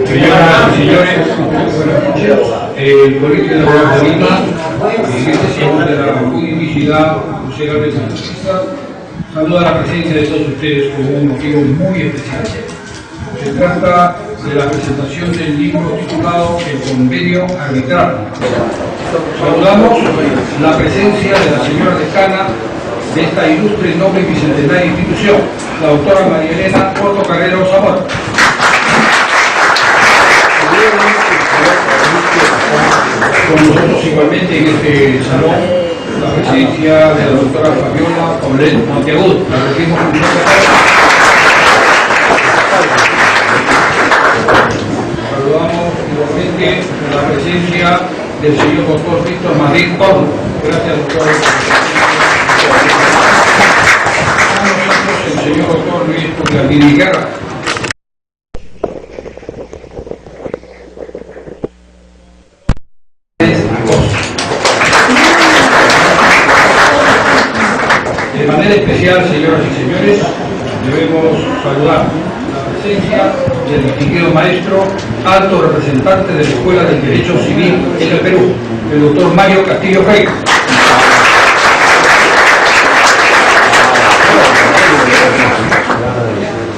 Señoras y señores, el Colegio de Abogados de Lima, en este signo de la juridicidad legalmente anarquista, saluda la presencia de todos ustedes con un motivo muy especial. Se trata de la presentación del libro titulado El Convenio Arbitral. Saludamos la presencia de la señora decana de esta ilustre, noble y bicentenaria institución, la doctora María Elena Portocarrero Zamora. Con nosotros igualmente en este salón la presencia de la doctora Fabiola Paulet Monteagudo. La recibimos con mucho cariño. Saludamos igualmente la presencia del señor doctor Víctor Madrid Córdoba. Gracias, doctor. El señor doctor Luis Pugliardini Guerra. De manera especial, señoras y señores, debemos saludar la presencia del distinguido maestro, alto representante de la Escuela del Derecho Civil en el Perú, el doctor Mario Castillo Freire.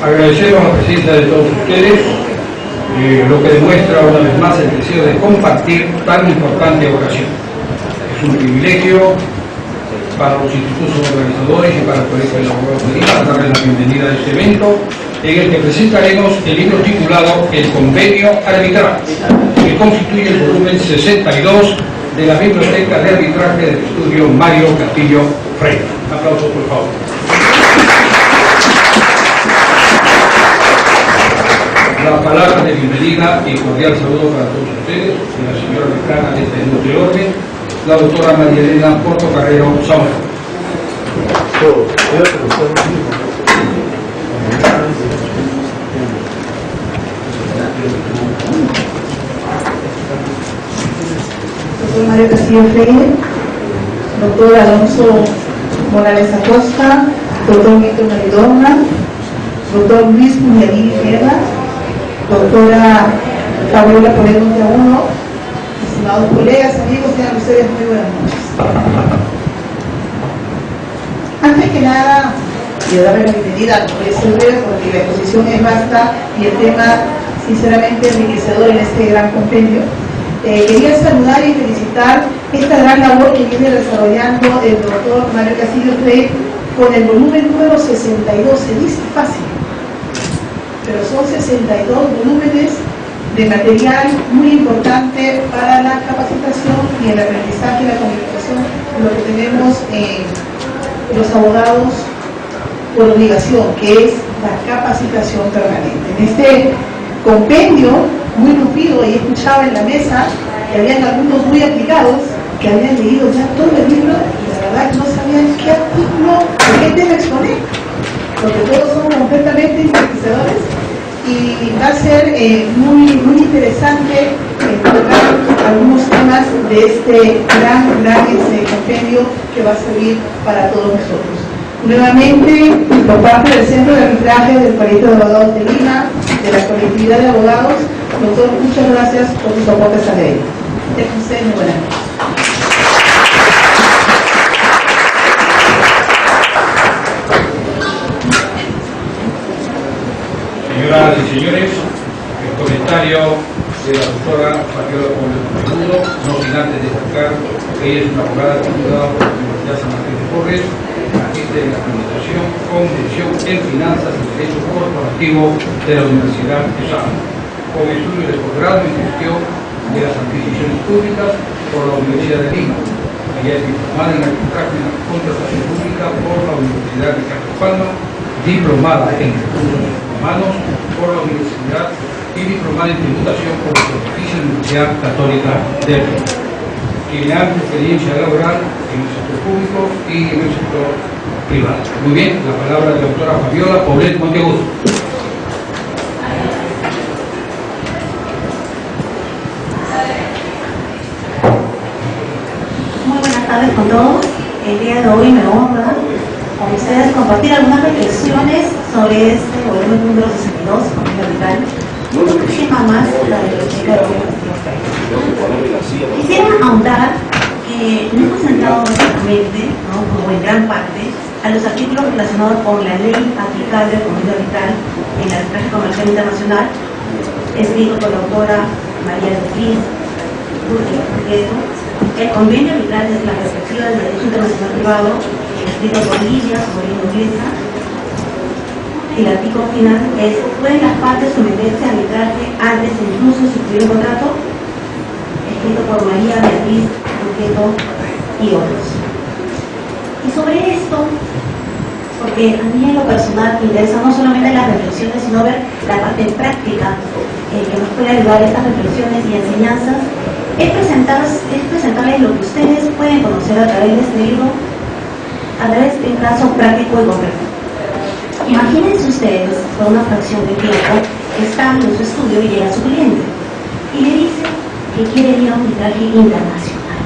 Agradecemos la presencia de todos ustedes, lo que demuestra una vez más el deseo de compartir tan importante ocasión. Es un privilegio para los institutos organizadores y para el Colegio de Abogados de Lima darles la bienvenida a este evento en el que presentaremos el libro titulado El Convenio Arbitral, que constituye el volumen 62 de la Biblioteca de Arbitraje del Estudio Mario Castillo Freire. Aplausos, por favor. La palabra de bienvenida y cordial saludo para todos ustedes de la señora decana de este de orden, la doctora María Elena Portocarrero Zamora. Doctor Mario Castillo Freire, doctor Alonso Morales Acosta, doctor Víctor Maridona, doctor Luis Pugliardini Guerra, doctora Fabiola Paulet Monteagudo, estimados colegas, amigos, sean ustedes muy buenas noches. Antes que nada, quiero darle la bienvenida, voy a ser breve porque la exposición es vasta y el tema sinceramente enriquecedor en este gran compendio. Quería saludar y felicitar esta gran labor que viene desarrollando el doctor Mario Castillo Freire con el volumen número 62. Se dice fácil, pero son 62 volúmenes de material muy importante para la capacitación y el aprendizaje y la comunicación, lo que tenemos los abogados por obligación, que es la capacitación permanente. En este compendio muy nutrido, y escuchaba en la mesa que habían algunos muy aplicados que habían leído ya todo el libro y la verdad que no sabían qué artículo o qué tema exponer, porque todos son completamente enriquecedores y va a ser muy interesante tocar algunos temas de este gran compendio que va a servir para todos nosotros. Nuevamente, por parte del Centro de Arbitraje del Colegio de Abogados de Lima, de la colectividad de abogados, doctor, muchas gracias por sus aportes a la ley. Dejen ustedes muy buenas noches. Señoras y señores, el comentario de la doctora Fabiola Paulet Monteagudo, no sin antes destacar que ella es una abogada titulada por la Universidad San Martín de Porres, magíster en Administración con mención en Finanzas y Derecho Corporativo de la Universidad de Sama, con estudios de posgrado en Gestión de las Adquisiciones Públicas por la Universidad de Lima. Ella es diplomada en Arbitraje y Contratación Pública por la Universidad de Carlos Palma, diplomada en Recursos Humanos por la Universidad y diplomada en Tributación por la Pontificia Universidad Católica del Perú. Tiene amplia experiencia laboral en el sector público y en el sector privado. Muy bien, la palabra de la doctora Fabiola Paulet Monteagudo. Muy buenas tardes con todos. El día de hoy me honra con ustedes compartir algunas reflexiones sobre este volumen número 62, convenio arbitral, un tema más la biblioteca de Quisiera ahondar que me he concentrado básicamente, ¿no?, como en gran parte, a los artículos relacionados con la ley aplicable al convenio arbitral en el arbitraje comercial internacional, escrito por la autora María Beatriz Burgueto, el convenio arbitral desde la perspectiva del derecho internacional privado, escrito por Lidia Sobrino-Inglesa. El artículo final es: ¿pueden las partes someterse a arbitraje antes de incluso suscribir un contrato? Escrito por María Beatriz Burgueto y otros. Y sobre esto, porque a mí en lo personal me interesa no solamente las reflexiones, sino ver la parte práctica que nos puede ayudar a estas reflexiones y enseñanzas, es presentarles lo que ustedes pueden conocer a través de este libro, a través de un caso práctico y concreto. Imagínense ustedes, por una fracción de tiempo, están en su estudio y llega su cliente y le dice que quiere ir a un arbitraje internacional.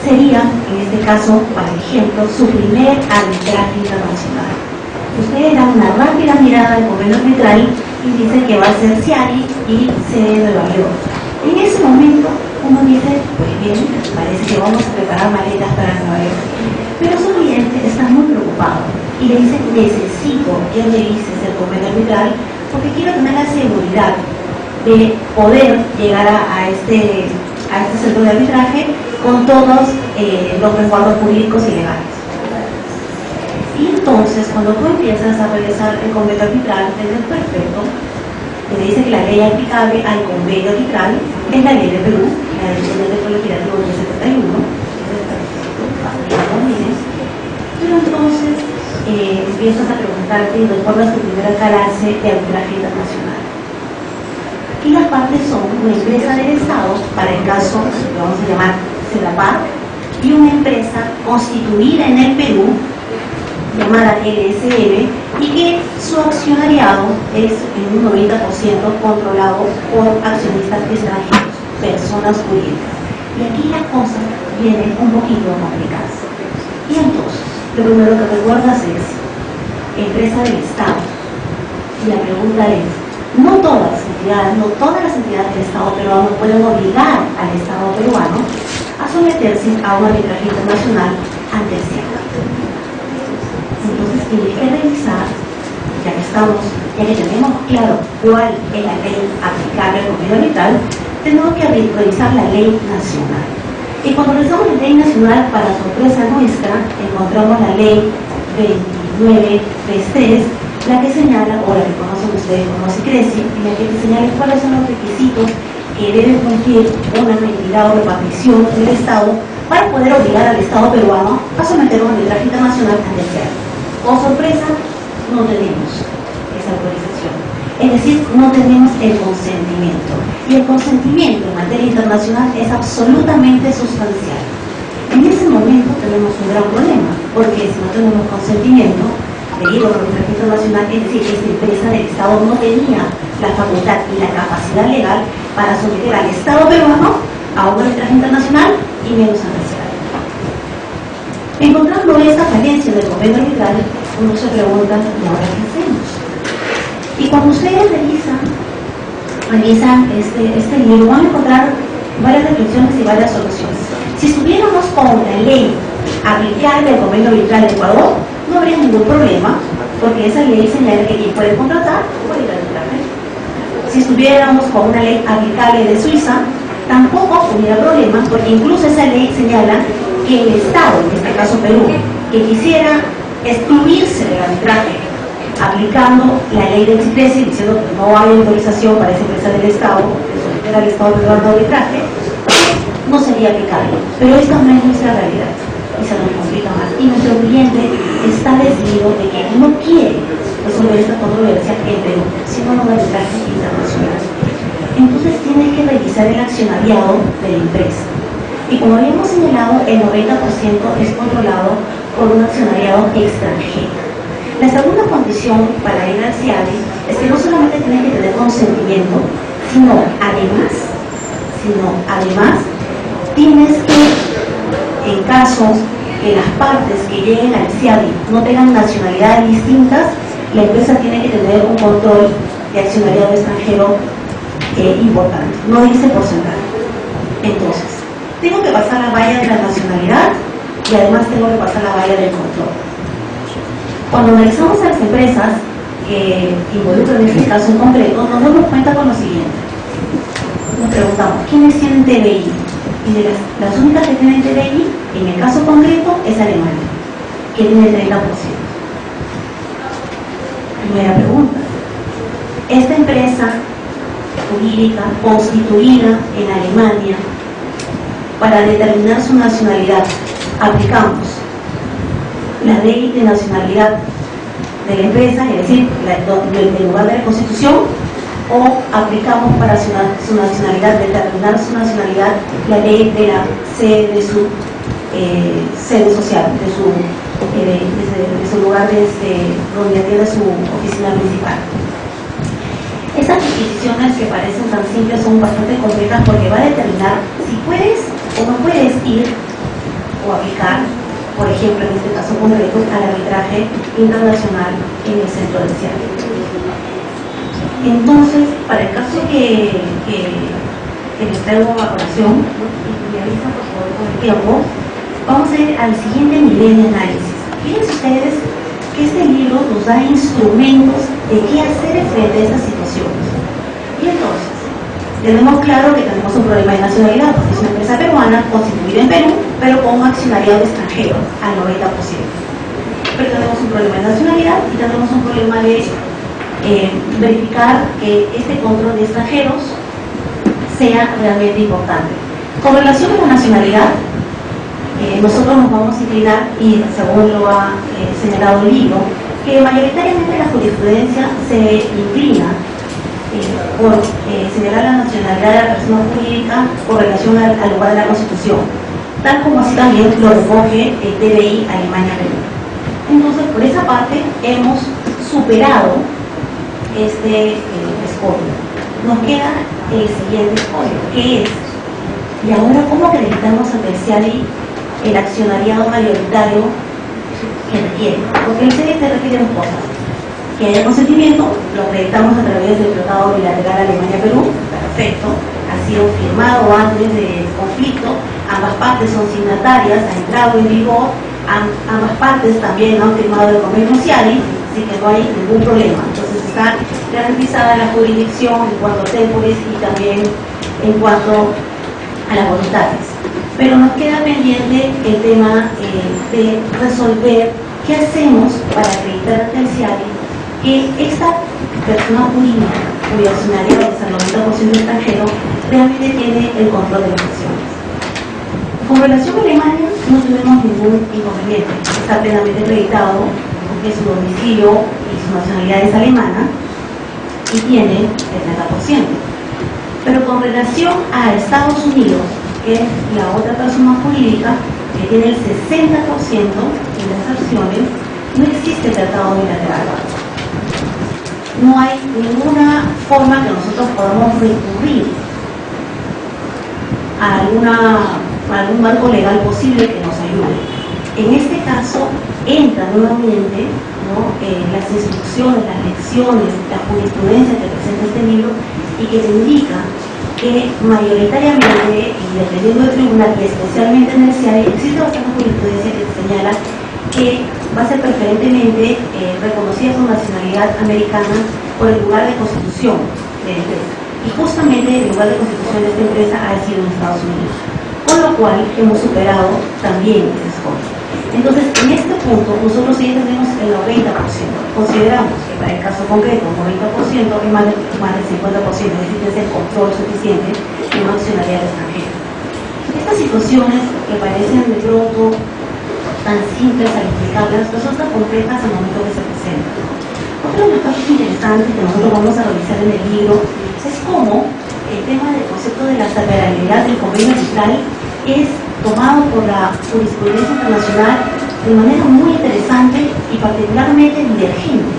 Sería, en este caso, por ejemplo, su primer arbitraje internacional. Ustedes dan una rápida mirada al convenio arbitral y dicen que va a ser CIARI y sede de Nueva York. En ese momento, uno dice, pues bien, parece que vamos a preparar maletas para Nueva York. Pero su cliente está muy preocupado y le dice, necesito que revises el convenio arbitral porque quiero tener la seguridad de poder llegar a este centro de arbitraje con todos los resguardos jurídicos y legales. Y entonces, cuando tú empiezas a revisar el convenio arbitral, es perfecto, te dice que la ley aplicable al convenio arbitral es la ley de Perú, la decisión del decreto legislativo 1071, pero entonces empiezas a preguntarte y recuerdas tu primera clase de arbitraje internacional. Y las partes son una empresa del Estado, para el caso que vamos a llamar CEDAPAR, y una empresa constituida en el Perú, llamada LSM, y que su accionariado es en un 90% controlado por accionistas extranjeros, personas jurídicas. Y aquí la cosa viene un poquito complicada. Y entonces, lo primero que recuerdas es empresa del Estado. Y la pregunta es, no todas las entidades del Estado peruano pueden obligar al Estado peruano a someterse a un arbitraje internacional ante el CIARI. Entonces tienes que revisar, ya que tenemos claro cuál es la ley aplicable al convenio arbitral, tenemos que revisar la ley nacional. Y cuando revisamos la ley nacional, para sorpresa nuestra, encontramos la ley 2933, la que señala, o la que conocen ustedes como SICRESI, y la que te señala cuáles son los requisitos que debe cumplir una entidad o repartición del Estado para poder obligar al Estado peruano a someter un arbitraje internacional ante el CIARI. Con sorpresa, no tenemos esa autorización. Es decir, no tenemos el consentimiento. Y el consentimiento en materia internacional es absolutamente sustancial. En ese momento tenemos un gran problema, porque si no tenemos consentimiento, debido a la arbitraje internacional, es decir, esta empresa del Estado no tenía la facultad y la capacidad legal para someter al Estado peruano a un arbitraje internacional y menos a la CIARI. Encontrando esta falencia del convenio arbitral, uno se pregunta, ¿y ahora qué hacemos? Y cuando ustedes revisan este libro, van a encontrar varias reflexiones y varias soluciones. Si estuviéramos con la ley aplicable al convenio arbitral de Ecuador, no habría ningún problema, porque esa ley señala que quien puede contratar puede ir al arbitraje. Si estuviéramos con una ley aplicable de Suiza, tampoco hubiera problema, porque incluso esa ley señala que el Estado, en este caso Perú, que quisiera excluirse del arbitraje aplicando la ley del SICRESI, diciendo que no hay autorización para esa empresa del Estado de someter al Estado peruano de arbitraje, no sería aplicable. Pero esta no es nuestra realidad y se nos complica más. Y nuestro cliente está decidido de que no quiere resolver esta controversia en Perú, sino en un arbitraje internacional. Entonces tienes que revisar el accionariado de la empresa. Y como habíamos señalado, el 90% es controlado por un accionariado extranjero. La segunda condición para ir al CIARI es que no solamente tienes que tener consentimiento, sino además tienes que, en caso que las partes que lleguen al CIADI no tengan nacionalidades distintas, la empresa tiene que tener un control de accionariado extranjero importante, no dice porcentaje. Entonces, tengo que pasar la valla de la nacionalidad y además tengo que pasar la valla del control. Cuando analizamos a las empresas que involucran en este caso en concreto, nos damos cuenta con lo siguiente. Nos preguntamos, ¿quiénes tienen TBI? Y de las únicas que tienen TBI, en el caso concreto, es Alemania, que tiene el 30%. Primera pregunta. Esta empresa jurídica constituida en Alemania, para determinar su nacionalidad, aplicamos la ley de nacionalidad de la empresa, es decir, del lugar de la Constitución, o aplicamos para su nacionalidad, determinar su nacionalidad, la ley de la sede de su sede social, de su lugar donde atiende su oficina principal. Estas disposiciones que parecen tan simples son bastante complejas porque va a determinar si puedes o no puedes ir o aplicar, por ejemplo, en este caso concreto, al arbitraje internacional en el centro del CIADI. Entonces, para el caso que les traigo a colación, y me avisan por favor con el tiempo, vamos a ir al siguiente nivel de análisis. Fíjense ustedes que este libro nos da instrumentos de qué hacer frente a estas situaciones. Y entonces, tenemos claro que tenemos un problema de nacionalidad, porque es una empresa peruana constituida en Perú, pero con un accionariado extranjero al 90%. Pero tenemos un problema de nacionalidad y tenemos un problema de verificar que este control de extranjeros sea realmente importante. Con relación a la nacionalidad, nosotros nos vamos a inclinar, y según lo ha señalado el libro, que mayoritariamente la jurisprudencia se inclina por señalar la nacionalidad de la persona jurídica con relación al lugar de la Constitución, tal como así también lo recoge el TBI Alemania-Perú. Entonces, por esa parte, hemos superado este escollo. Nos queda el siguiente escollo, que es, ¿y ahora cómo acreditamos ante el CIADI el accionariado mayoritario que requiere? Porque el CIADI te requiere dos cosas: que haya consentimiento, lo acreditamos a través del Tratado Bilateral Alemania-Perú, perfecto, ha sido firmado antes del conflicto, ambas partes son signatarias, ha entrado en vigor, ambas partes también han firmado el convenio CIADI, así que no hay ningún problema. Entonces está garantizada la jurisdicción en cuanto a temporis y también en cuanto a las voluntades. Pero nos queda pendiente el tema de resolver qué hacemos para acreditar ante el CIADI que esta persona jurídica, cuyo accionariado es al 90% extranjero, realmente tiene el control de las acciones. Con relación a Alemania, no tenemos ningún inconveniente. Está plenamente acreditado porque su domicilio y su nacionalidad es alemana y tiene el 30%. Pero con relación a Estados Unidos, que es la otra persona jurídica que tiene el 60% de las acciones, no existe tratado bilateral. No hay ninguna forma que nosotros podamos recurrir a algún marco legal posible que nos ayude. En este caso, entra nuevamente, ¿no?, las instrucciones, las lecciones, la jurisprudencia que presenta este libro y que te indica que mayoritariamente, y dependiendo del tribunal y especialmente en el CIADI, existe bastante jurisprudencia que señala que va a ser preferentemente reconocida su nacionalidad americana por el lugar de constitución de la empresa. Y justamente el lugar de constitución de esta empresa ha sido en Estados Unidos, con lo cual hemos superado también ese score. Entonces, en este punto, nosotros sí tenemos el 90%. Consideramos que para el caso concreto, un 90% es más del 50%, es decir, es el control suficiente de una accionariado extranjera. Estas situaciones que parecen de pronto tan simples al explicarlas, resultan complejas al momento que se presentan. Otro de los casos interesantes que nosotros vamos a revisar en el libro es cómo el tema del concepto de la severabilidad del convenio arbitral es tomado por la jurisprudencia internacional de manera muy interesante y particularmente divergente.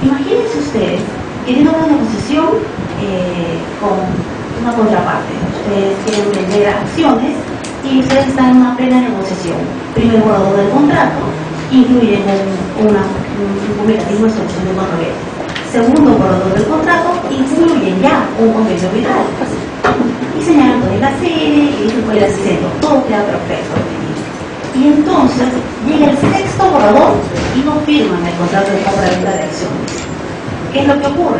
Imagínense ustedes que tienen una negociación con una contraparte. Ustedes quieren vender acciones y ustedes están en una plena negociación. Primer borrador del contrato, incluyen un mecanismo de solución de controversia. Segundo borrador del contrato, incluyen ya un convenio arbitral. Y señalan cuál es la sede, y dicen cuál es el centro. Todo queda perfecto. Y entonces llega el sexto borrador y no firman el contrato de compra-venta de acciones. ¿Qué es lo que ocurre?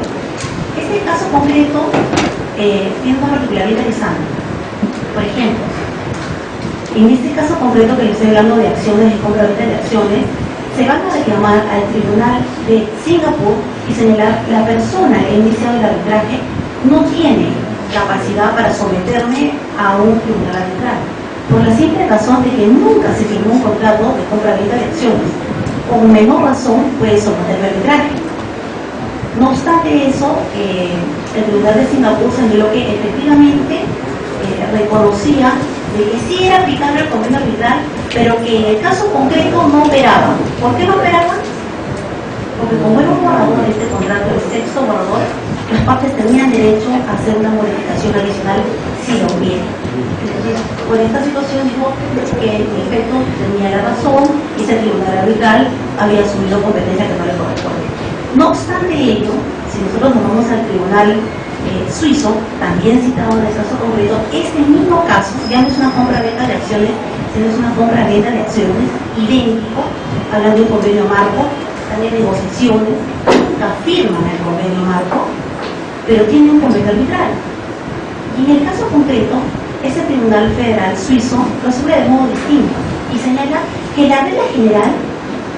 Este caso concreto tiene una particularidad interesante. Por ejemplo, en este caso concreto que les estoy hablando de acciones y compra-venta de acciones, se van a reclamar al Tribunal de Singapur y señalar la persona que ha iniciado el arbitraje no tiene capacidad para someterme a un tribunal arbitral, por la simple razón de que nunca se firmó un contrato de compra-venta de acciones. Con menor razón puede someterme a arbitraje. No obstante eso, el Tribunal de Singapur señaló que efectivamente reconocía de que sí era aplicable el convenio arbitral, pero que en el caso concreto no operaba. ¿Por qué no operaba? Porque como era un borrador de este contrato, el sexto borrador, las partes tenían derecho a hacer una modificación adicional si lo hubiera. Entonces, por esta situación dijo que en efecto tenía la razón y ese tribunal arbitral había asumido competencia que no le corresponde. No obstante ello, si nosotros nos vamos al tribunal suizo, también citado en el caso concreto, este mismo caso ya no es una compra-venta de acciones, sino es una compra-venta de acciones idéntico, hablando de un convenio marco, también negociaciones, nunca firman el convenio marco, pero tiene un convenio arbitral. Y en el caso concreto, ese tribunal federal suizo lo asume de modo distinto y señala que la regla general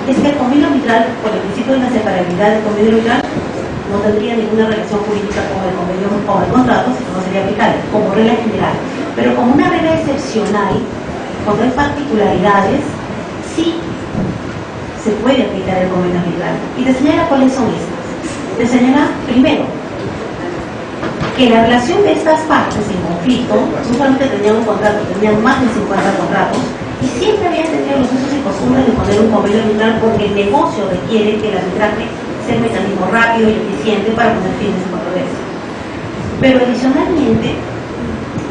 es que el convenio arbitral, por el principio de la separabilidad del convenio arbitral, no tendría ninguna relación jurídica con el convenio o el contrato, sino no sería aplicable, como regla general. Pero como una regla excepcional, cuando hay particularidades, sí se puede aplicar el convenio arbitral. Y te señala cuáles son estas. Te señala, primero, que la relación de estas partes en conflicto, no solamente tenían un contrato, tenían más de 50 contratos, y siempre habían tenido los usos y costumbres de poner un convenio arbitral porque el negocio requiere que el arbitraje sea un mecanismo rápido y eficiente para poner fines a controversia. Pero adicionalmente,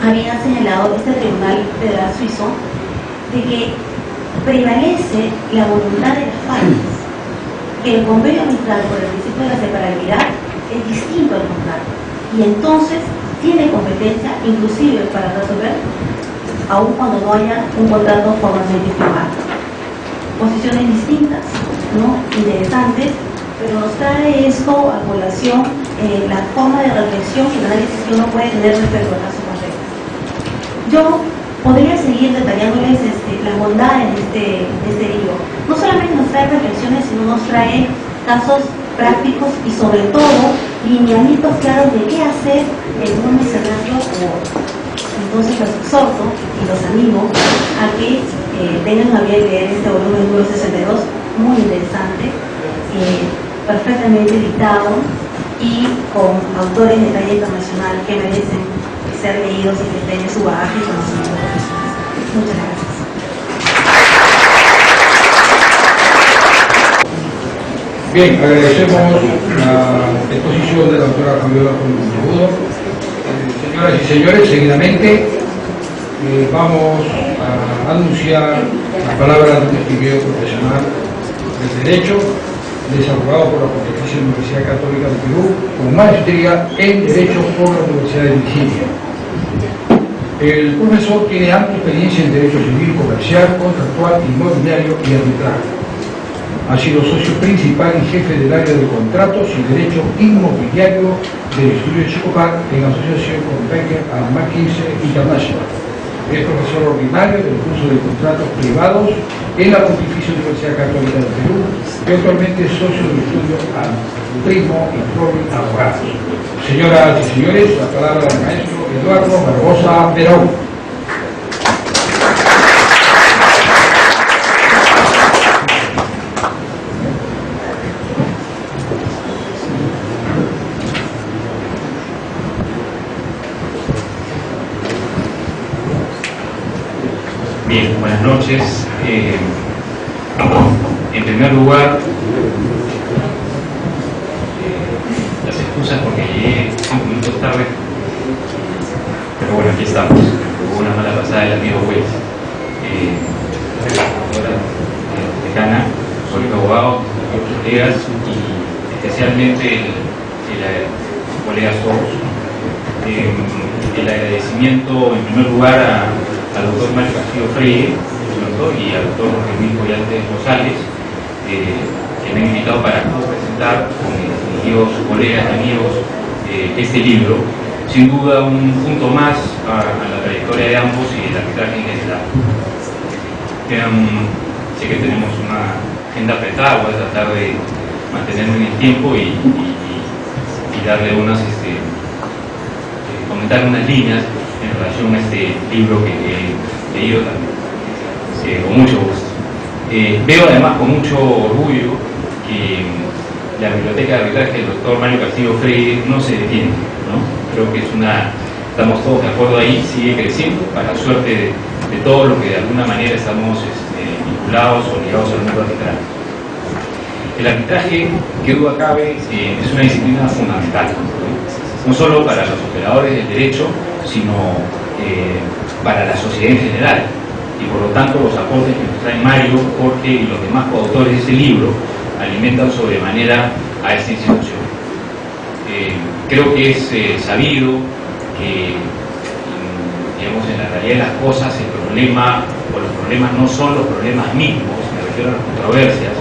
había señalado este Tribunal Federal Suizo de que prevalece la voluntad de las partes, que el convenio arbitral por el principio de la separabilidad es distinto al contrato y entonces tiene competencia inclusive para resolver aun cuando no haya un contrato formalmente firmado. Posiciones distintas, ¿no? Interesantes, pero nos trae esto a colación la forma de reflexión y análisis que uno puede tener respecto al caso concreto. Yo podría seguir detallándoles las bondades de este libro. No solamente nos trae reflexiones, sino nos trae casos prácticos y sobre todo lineamientos claros de qué hacer en un escenario u otro. Entonces los exhorto y los animo a que tengan a bien leer este volumen número 62, muy interesante, perfectamente editado y con autores de talla internacional que merecen ser leídos y que tengan su bagaje y conocimiento profesional. Muchas gracias. Bien, agradecemos la exposición de la doctora Fabiola Monteagudo. Señoras y señores, seguidamente vamos a anunciar la palabra de un distinguido profesional del derecho, desarrollado por la Pontificia Universidad Católica del Perú, con maestría en Derecho por la Universidad de Virginia. El profesor tiene amplia experiencia en Derecho Civil, Comercial, Contractual, Inmobiliario y Arbitraje. Ha sido socio principal y jefe del área de contratos y derecho inmobiliario del Estudio de Chicopar en asociación con Becker and McKinsey International. Es profesor ordinario del curso de contratos privados en la Pontificia Universidad Católica del Perú y actualmente es socio del estudio Primo y Flori Abogados. Señoras y señores, la palabra del maestro Eduardo Barbosa Perón. Bien, buenas noches. En primer lugar, las excusas porque llegué 5 minutos tarde, pero bueno, aquí estamos. Hubo una mala pasada del amigo Wells. doctora decana, colegio de abogados, colegas y especialmente el colegas todos. El agradecimiento en primer lugar al doctor Mario Castillo Freire y al doctor Luis Collantes Rosales, que me han invitado para presentar con mis distinguidos colegas y amigos este libro. Sin duda un punto más a la trayectoria de ambos y el arbitraje en general. Sé que tenemos una agenda apretada, voy a tratar de mantenerme en el tiempo y darle unas, comentar unas líneas en relación a este libro que he leído también, con mucho gusto. Veo además con mucho orgullo que la biblioteca de arbitraje del doctor Mario Castillo Freire no se detiene, ¿no? Creo que estamos todos de acuerdo ahí, sigue creciendo para suerte de todos los que de alguna manera estamos vinculados o ligados al mundo arbitral. El arbitraje, que duda cabe, es una disciplina fundamental, no solo para los operadores del derecho, sino para la sociedad en general. Y por lo tanto los aportes que nos traen Mario, Jorge y los demás coautores de este libro alimentan sobremanera a esta institución. Creo que es sabido que, digamos, en la realidad de las cosas el problema o los problemas no son los problemas mismos, me refiero a las controversias,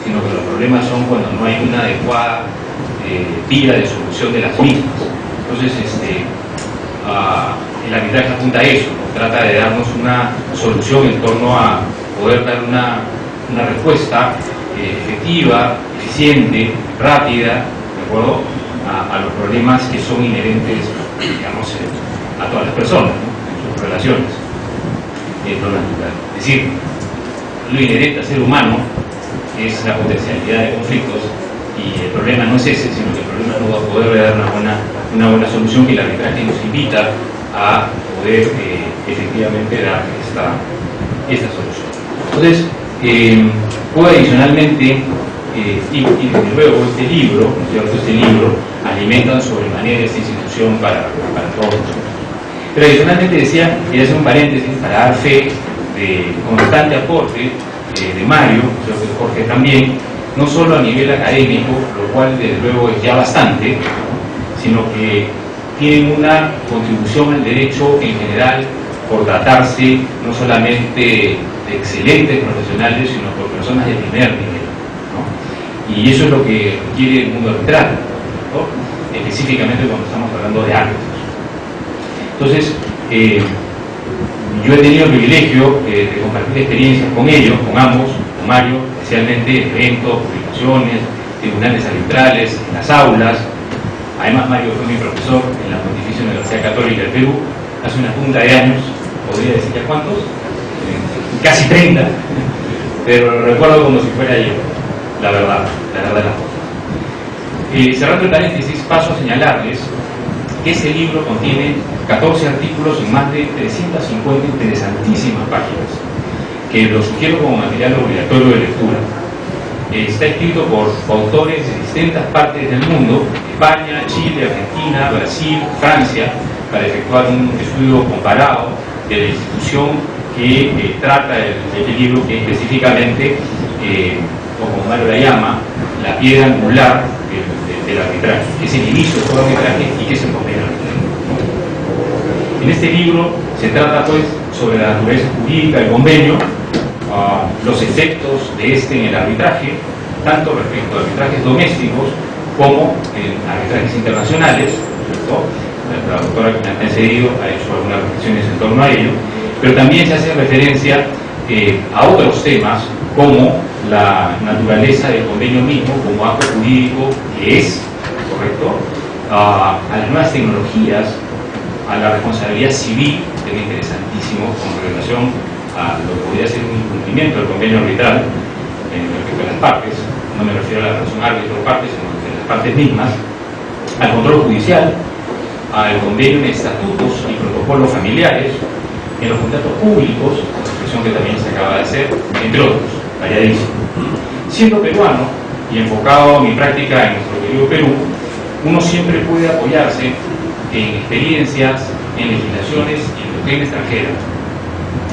sino que los problemas son cuando no hay una adecuada vía de solución de las mismas. Entonces, el arbitraje apunta a eso, ¿no? Trata de darnos una solución en torno a poder dar una respuesta efectiva, eficiente, rápida, ¿de acuerdo?, a los problemas que son inherentes, digamos, a todas las personas, ¿no?, en sus relaciones. Es decir, lo inherente al ser humano es la potencialidad de conflictos, y el problema no es ese, sino que el problema no va a poder dar una buena solución, que el arbitraje nos invita a poder efectivamente dar esta solución. Entonces, puedo adicionalmente, y desde luego este libro, ¿no es cierto?, este libro alimenta sobremanera esta institución para todos nosotros. Pero adicionalmente decía, quería hacer un paréntesis para dar fe de constante aporte de Mario, creo que Jorge también, no solo a nivel académico, lo cual desde luego es ya bastante, sino que tienen una contribución al derecho en general por tratarse no solamente de excelentes profesionales, sino por personas de primer nivel, ¿no? Y eso es lo que requiere el mundo arbitral, ¿no?, específicamente cuando estamos hablando de árbitros. Entonces, yo he tenido el privilegio de compartir experiencias con ellos, con ambos, con Mario, especialmente en eventos, publicaciones, tribunales arbitrales, en las aulas. Además, Mario fue mi profesor en la Pontificia Universidad Católica del Perú hace una punta de años, podría decir ya cuántos, casi 30, pero lo recuerdo como si fuera ayer, la verdad de las cosas. Cerrando el paréntesis, paso a señalarles que este libro contiene 14 artículos en más de 350 interesantísimas páginas, que lo sugiero como material obligatorio de lectura. Está escrito por autores de distintas partes del mundo, España, Chile, Argentina, Brasil, Francia, para efectuar un estudio comparado de la institución que trata el libro, que específicamente, o como Mario la llama, la piedra angular del arbitraje, que es el inicio de todo arbitraje y que es el convenio arbitraje. En este libro se trata pues sobre la naturaleza jurídica del convenio, los efectos de este en el arbitraje, tanto respecto a arbitrajes domésticos como en arbitrajes internacionales, ¿cierto? La doctora que me ha antecedido ha hecho algunas reflexiones en torno a ello, pero también se hace referencia a otros temas como la naturaleza del convenio mismo como acto jurídico que es, ¿correcto?, a las nuevas tecnologías, a la responsabilidad civil, tema interesantísimo con relación a lo que podría ser un incumplimiento del convenio arbitral respecto a las partes, no me refiero a la relación árbitro-parte, sino a las partes mismas, al control judicial, al convenio en estatutos y protocolos familiares, en los contratos públicos, reflexión que también se acaba de hacer, entre otros, variadísimo. Siendo peruano y enfocado a mi práctica en nuestro querido Perú, uno siempre puede apoyarse en experiencias, en legislaciones y en doctrina extranjera.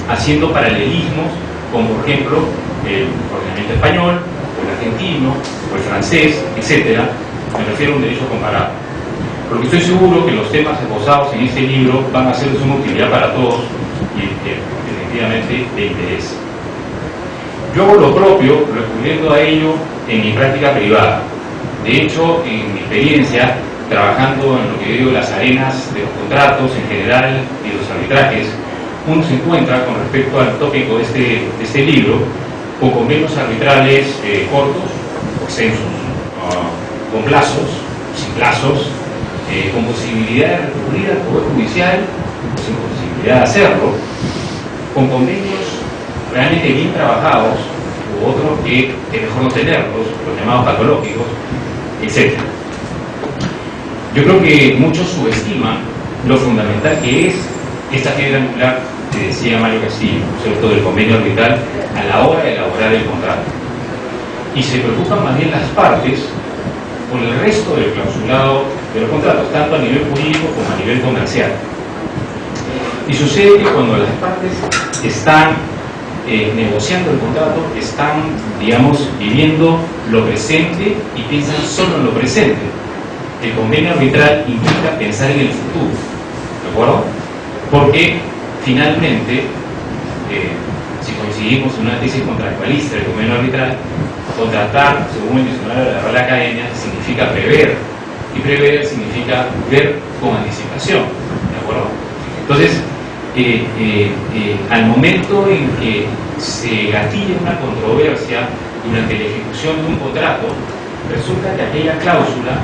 haciendo paralelismos con, por ejemplo, el ordenamiento español, o el argentino, o el francés, etc. Me refiero a un derecho comparado. Porque estoy seguro que los temas esbozados en este libro van a ser de suma utilidad para todos y efectivamente de interés. Yo hago lo propio recurriendo a ello en mi práctica privada. De hecho, en mi experiencia, trabajando en lo que yo digo las arenas de los contratos en general y los arbitrajes, uno se encuentra con respecto al tópico de este libro con convenios arbitrales cortos o extensos, con plazos, sin plazos, con posibilidad de recurrir al Poder Judicial o sin posibilidad de hacerlo, con convenios realmente bien trabajados u otros que es mejor no tenerlos, los llamados patológicos, etc. Yo creo que muchos subestiman lo fundamental que es esta piedra angular que decía Mario Castillo, ¿cierto?, del convenio arbitral a la hora de elaborar el contrato. Y se preocupan más bien las partes con el resto del clausulado de los contratos, tanto a nivel jurídico como a nivel comercial. Y sucede que cuando las partes están negociando el contrato, están, digamos, viviendo lo presente y piensan solo en lo presente. El convenio arbitral implica pensar en el futuro, ¿de acuerdo? Porque finalmente, si coincidimos en una tesis contractualista del convenio arbitral, contratar, según el diccionario de la Real Academia, significa prever, y prever significa ver con anticipación, ¿de acuerdo? Entonces, al momento en que se gatilla una controversia durante la ejecución de un contrato, resulta que aquella cláusula,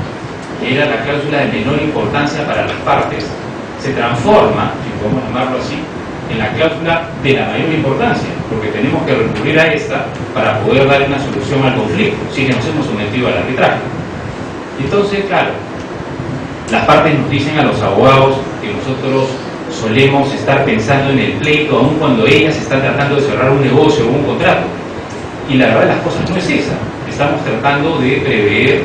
que era la cláusula de menor importancia para las partes, se transforma, si podemos llamarlo así, en la cláusula de la mayor importancia, porque tenemos que recurrir a esta para poder dar una solución al conflicto, si nos hemos sometido al arbitraje. Entonces, claro, las partes nos dicen a los abogados que nosotros solemos estar pensando en el pleito aun cuando ellas están tratando de cerrar un negocio o un contrato. Y la verdad de las cosas no es esa. Estamos tratando de prever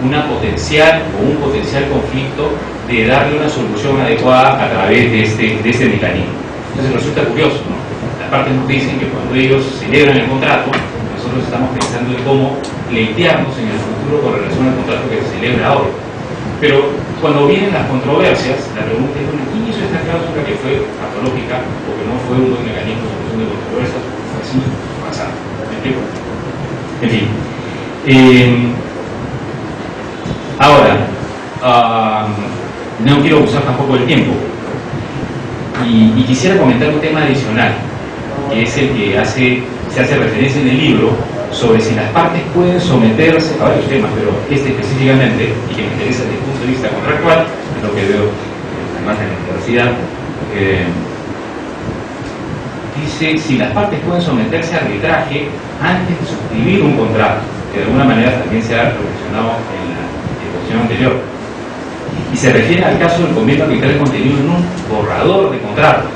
una potencial o un potencial conflicto, de darle una solución adecuada a través de este mecanismo. Entonces resulta curioso, ¿no? Las partes nos dicen que cuando ellos celebran el contrato, nosotros estamos pensando en cómo pleitearnos en el futuro con relación al contrato que se celebra ahora. Pero cuando vienen las controversias, la pregunta es, bueno, ¿quién hizo esta cláusula que fue patológica o que no fue un buen mecanismo de solución de controversias? Así pasando. ¿Me explico? En fin. Ahora, no quiero abusar tampoco del tiempo. Y quisiera comentar un tema adicional, que es el que se hace referencia en el libro, sobre si las partes pueden someterse a varios temas, pero este específicamente, y que me interesa desde el punto de vista contractual, es lo que veo además en la universidad, dice si las partes pueden someterse a arbitraje antes de suscribir un contrato, que de alguna manera también se ha reflexionado en la exposición anterior. Y se refiere al caso del convenio arbitral contenido en un borrador de contrato.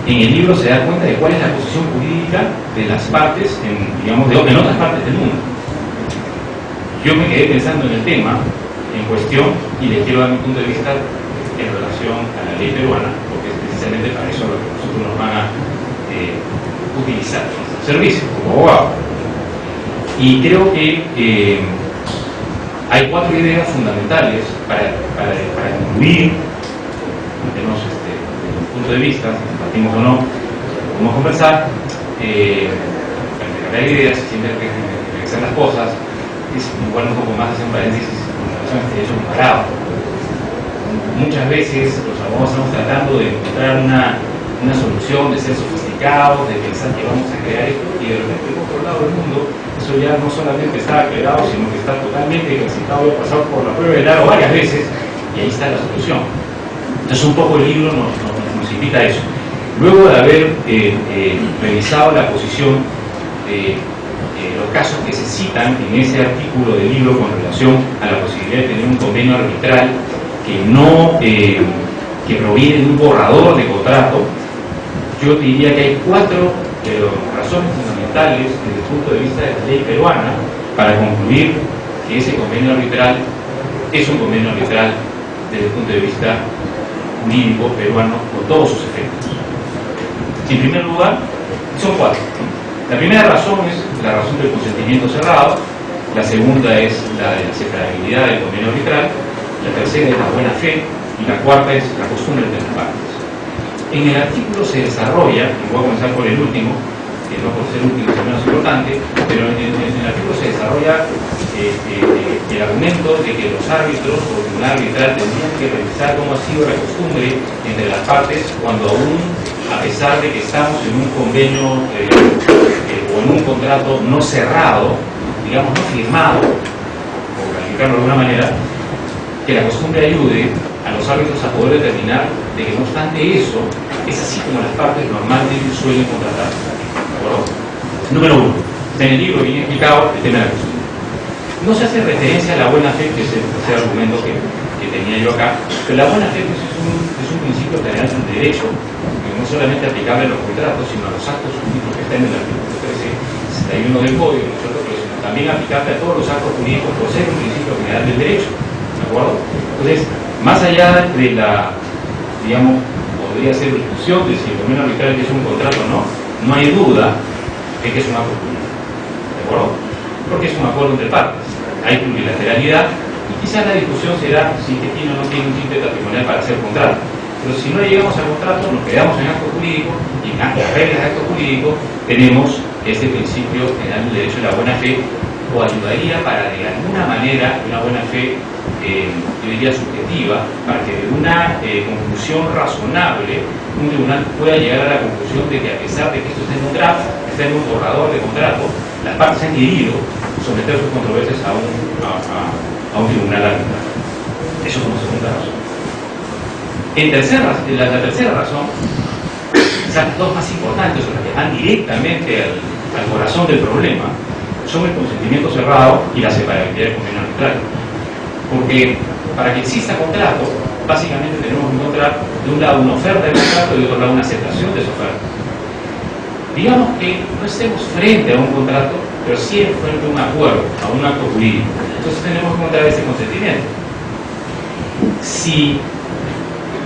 En el libro se da cuenta de cuál es la posición jurídica de las partes en otras partes del mundo. Yo me quedé pensando en el tema en cuestión y les quiero dar mi punto de vista en relación a la ley peruana, porque es precisamente para eso lo que nosotros nos van a utilizar nuestros servicios como abogados. Y creo que hay 4 ideas fundamentales para concluir, menos desde un punto de vista, si compartimos o no, podemos conversar. Para intercambiar ideas, siempre hay que revisar las cosas. Es igual un poco más hacer un paréntesis con relación a este derecho comparado. Muchas veces los abogados estamos tratando de encontrar una solución, de ser sofisticados, de pensar que vamos a crear esto, y de repente en otro lado del mundo eso ya no solamente está creado, sino que está totalmente ejercitado y ha pasado por la prueba de Laro varias veces, y ahí está la solución. Entonces un poco el libro nos invita a eso. Luego de haber revisado la posición de los casos que se citan en ese artículo del libro con relación a la posibilidad de tener un convenio arbitral que proviene de un borrador de contrato, yo diría que hay 4 razones fundamentales desde el punto de vista de la ley peruana para concluir que ese convenio arbitral es un convenio arbitral desde el punto de vista jurídico peruano con todos sus efectos. En primer lugar, son cuatro. La primera razón es la razón del consentimiento cerrado, la segunda es la de la separabilidad del convenio arbitral, la tercera es la buena fe y la cuarta es la costumbre de las partes. En el artículo se desarrolla, y voy a comenzar por el último, que no por ser último es el menos importante, pero en el artículo se desarrolla el argumento de que los árbitros o el tribunal arbitral tendrían que revisar cómo ha sido la costumbre entre las partes cuando aún, a pesar de que estamos en un convenio o en un contrato no cerrado, digamos no firmado, por calificarlo de alguna manera, que la costumbre ayude a los árbitros a poder determinar de que no obstante eso, es así como las partes normalmente suelen contratar. ¿De acuerdo? Número uno, está en el libro bien explicado el tema de la costumbre. No se hace referencia a la buena fe, que es el tercer argumento que tenía yo acá, pero la buena fe pues, es un principio general del derecho, que no solamente aplicable a los contratos, sino a los actos jurídicos que están en el artículo 1361 del Código, ¿no es cierto? Pero sino también aplicable a todos los actos jurídicos por ser un principio general del derecho. ¿De acuerdo? Entonces, más allá de la, digamos, podría ser discusión de si el convenio arbitral es un contrato o no, no hay duda de que es un acuerdo jurídico. ¿De acuerdo? Porque es un acuerdo entre partes. Hay plurilateralidad y quizás la discusión será si que tiene o no tiene un tinte patrimonial para hacer contrato. Pero si no llegamos al contrato, nos quedamos en acto jurídico y en las reglas de acto jurídico tenemos este principio general del derecho de la buena fe, o ayudaría para de alguna manera una buena fe, yo diría subjetiva, para que de una conclusión razonable un tribunal pueda llegar a la conclusión de que a pesar de que esto está en un draft, está en un borrador de contrato, las partes han querido someter sus controversias a un tribunal arbitral. Eso como segunda razón. La tercera razón, quizás las dos más importantes, o las que van directamente al corazón del problema, son el consentimiento cerrado y la separabilidad del convenio arbitral. Porque para que exista contrato, básicamente tenemos que encontrar de un lado una oferta de contrato y de otro lado una aceptación de esa oferta. Digamos que no estemos frente a un contrato, pero sí frente a un acuerdo, a un acto jurídico. Entonces tenemos que encontrar ese consentimiento. Si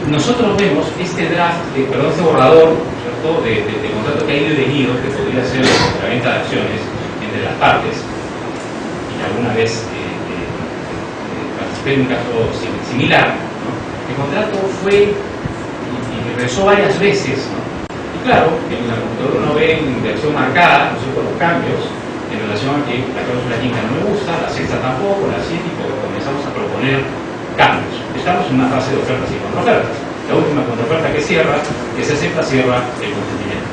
nosotros vemos este draft, este borrador, ¿cierto?, de contrato que ha ido y venido, que podría ser la venta de acciones entre las partes, y alguna vez participé en un caso similar, ¿no? El contrato fue y regresó varias veces, ¿no? Y claro, en la computadora uno ve en versión marcada, no sé, por los cambios en relación a que la cláusula quinta no me gusta, la sexta tampoco, la siete, y comenzamos a proponer cambios. Estamos en una fase de ofertas y contraofertas. La última contraoferta que cierra, que se acepta, cierra el consentimiento.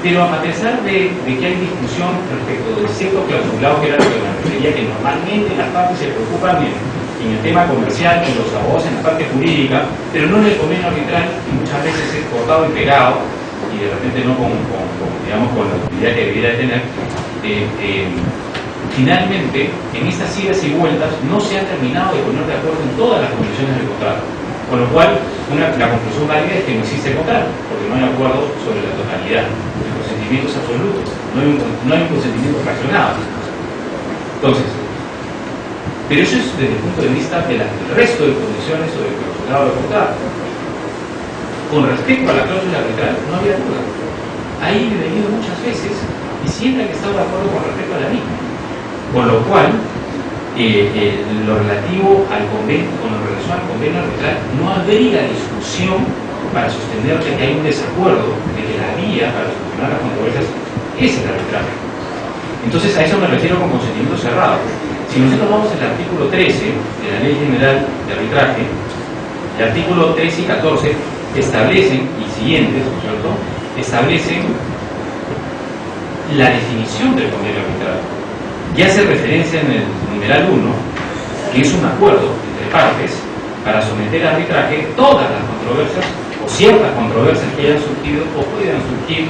Pero a pesar de que hay discusión respecto del cierto clausulado, que era lo que me refería, que normalmente las partes se preocupan en el tema comercial, en los abogados, en la parte jurídica, pero no en el convenio arbitral, y muchas veces es cortado y pegado, y de repente no con la utilidad que debiera tener. Finalmente, en estas idas y vueltas no se han terminado de poner de acuerdo en todas las condiciones del contrato, con lo cual la conclusión válida es que no existe contrato, porque no hay acuerdo sobre la totalidad. El consentimiento es absoluto, no hay un consentimiento fraccionado. Entonces, pero eso es desde el punto de vista del resto de condiciones sobre el clausulado del contrato. Con respecto a la cláusula arbitral, no había duda. Ahí he venido muchas veces y siempre han estado de acuerdo con respecto a la misma. Con lo cual, lo relativo al convenio, con relación al convenio arbitral, no habría discusión para sostener que hay un desacuerdo de que la vía para solucionar las controversias es el arbitraje. Entonces, a eso me refiero con consentimiento cerrado. Si nosotros vamos al artículo 13 de la Ley General de Arbitraje, el artículo 13 y 14 establecen, y siguientes, ¿no es cierto?, establecen la definición del convenio arbitral. Ya hace referencia en el numeral 1 que es un acuerdo entre partes para someter a arbitraje todas las controversias o ciertas controversias que hayan surgido o puedan surgir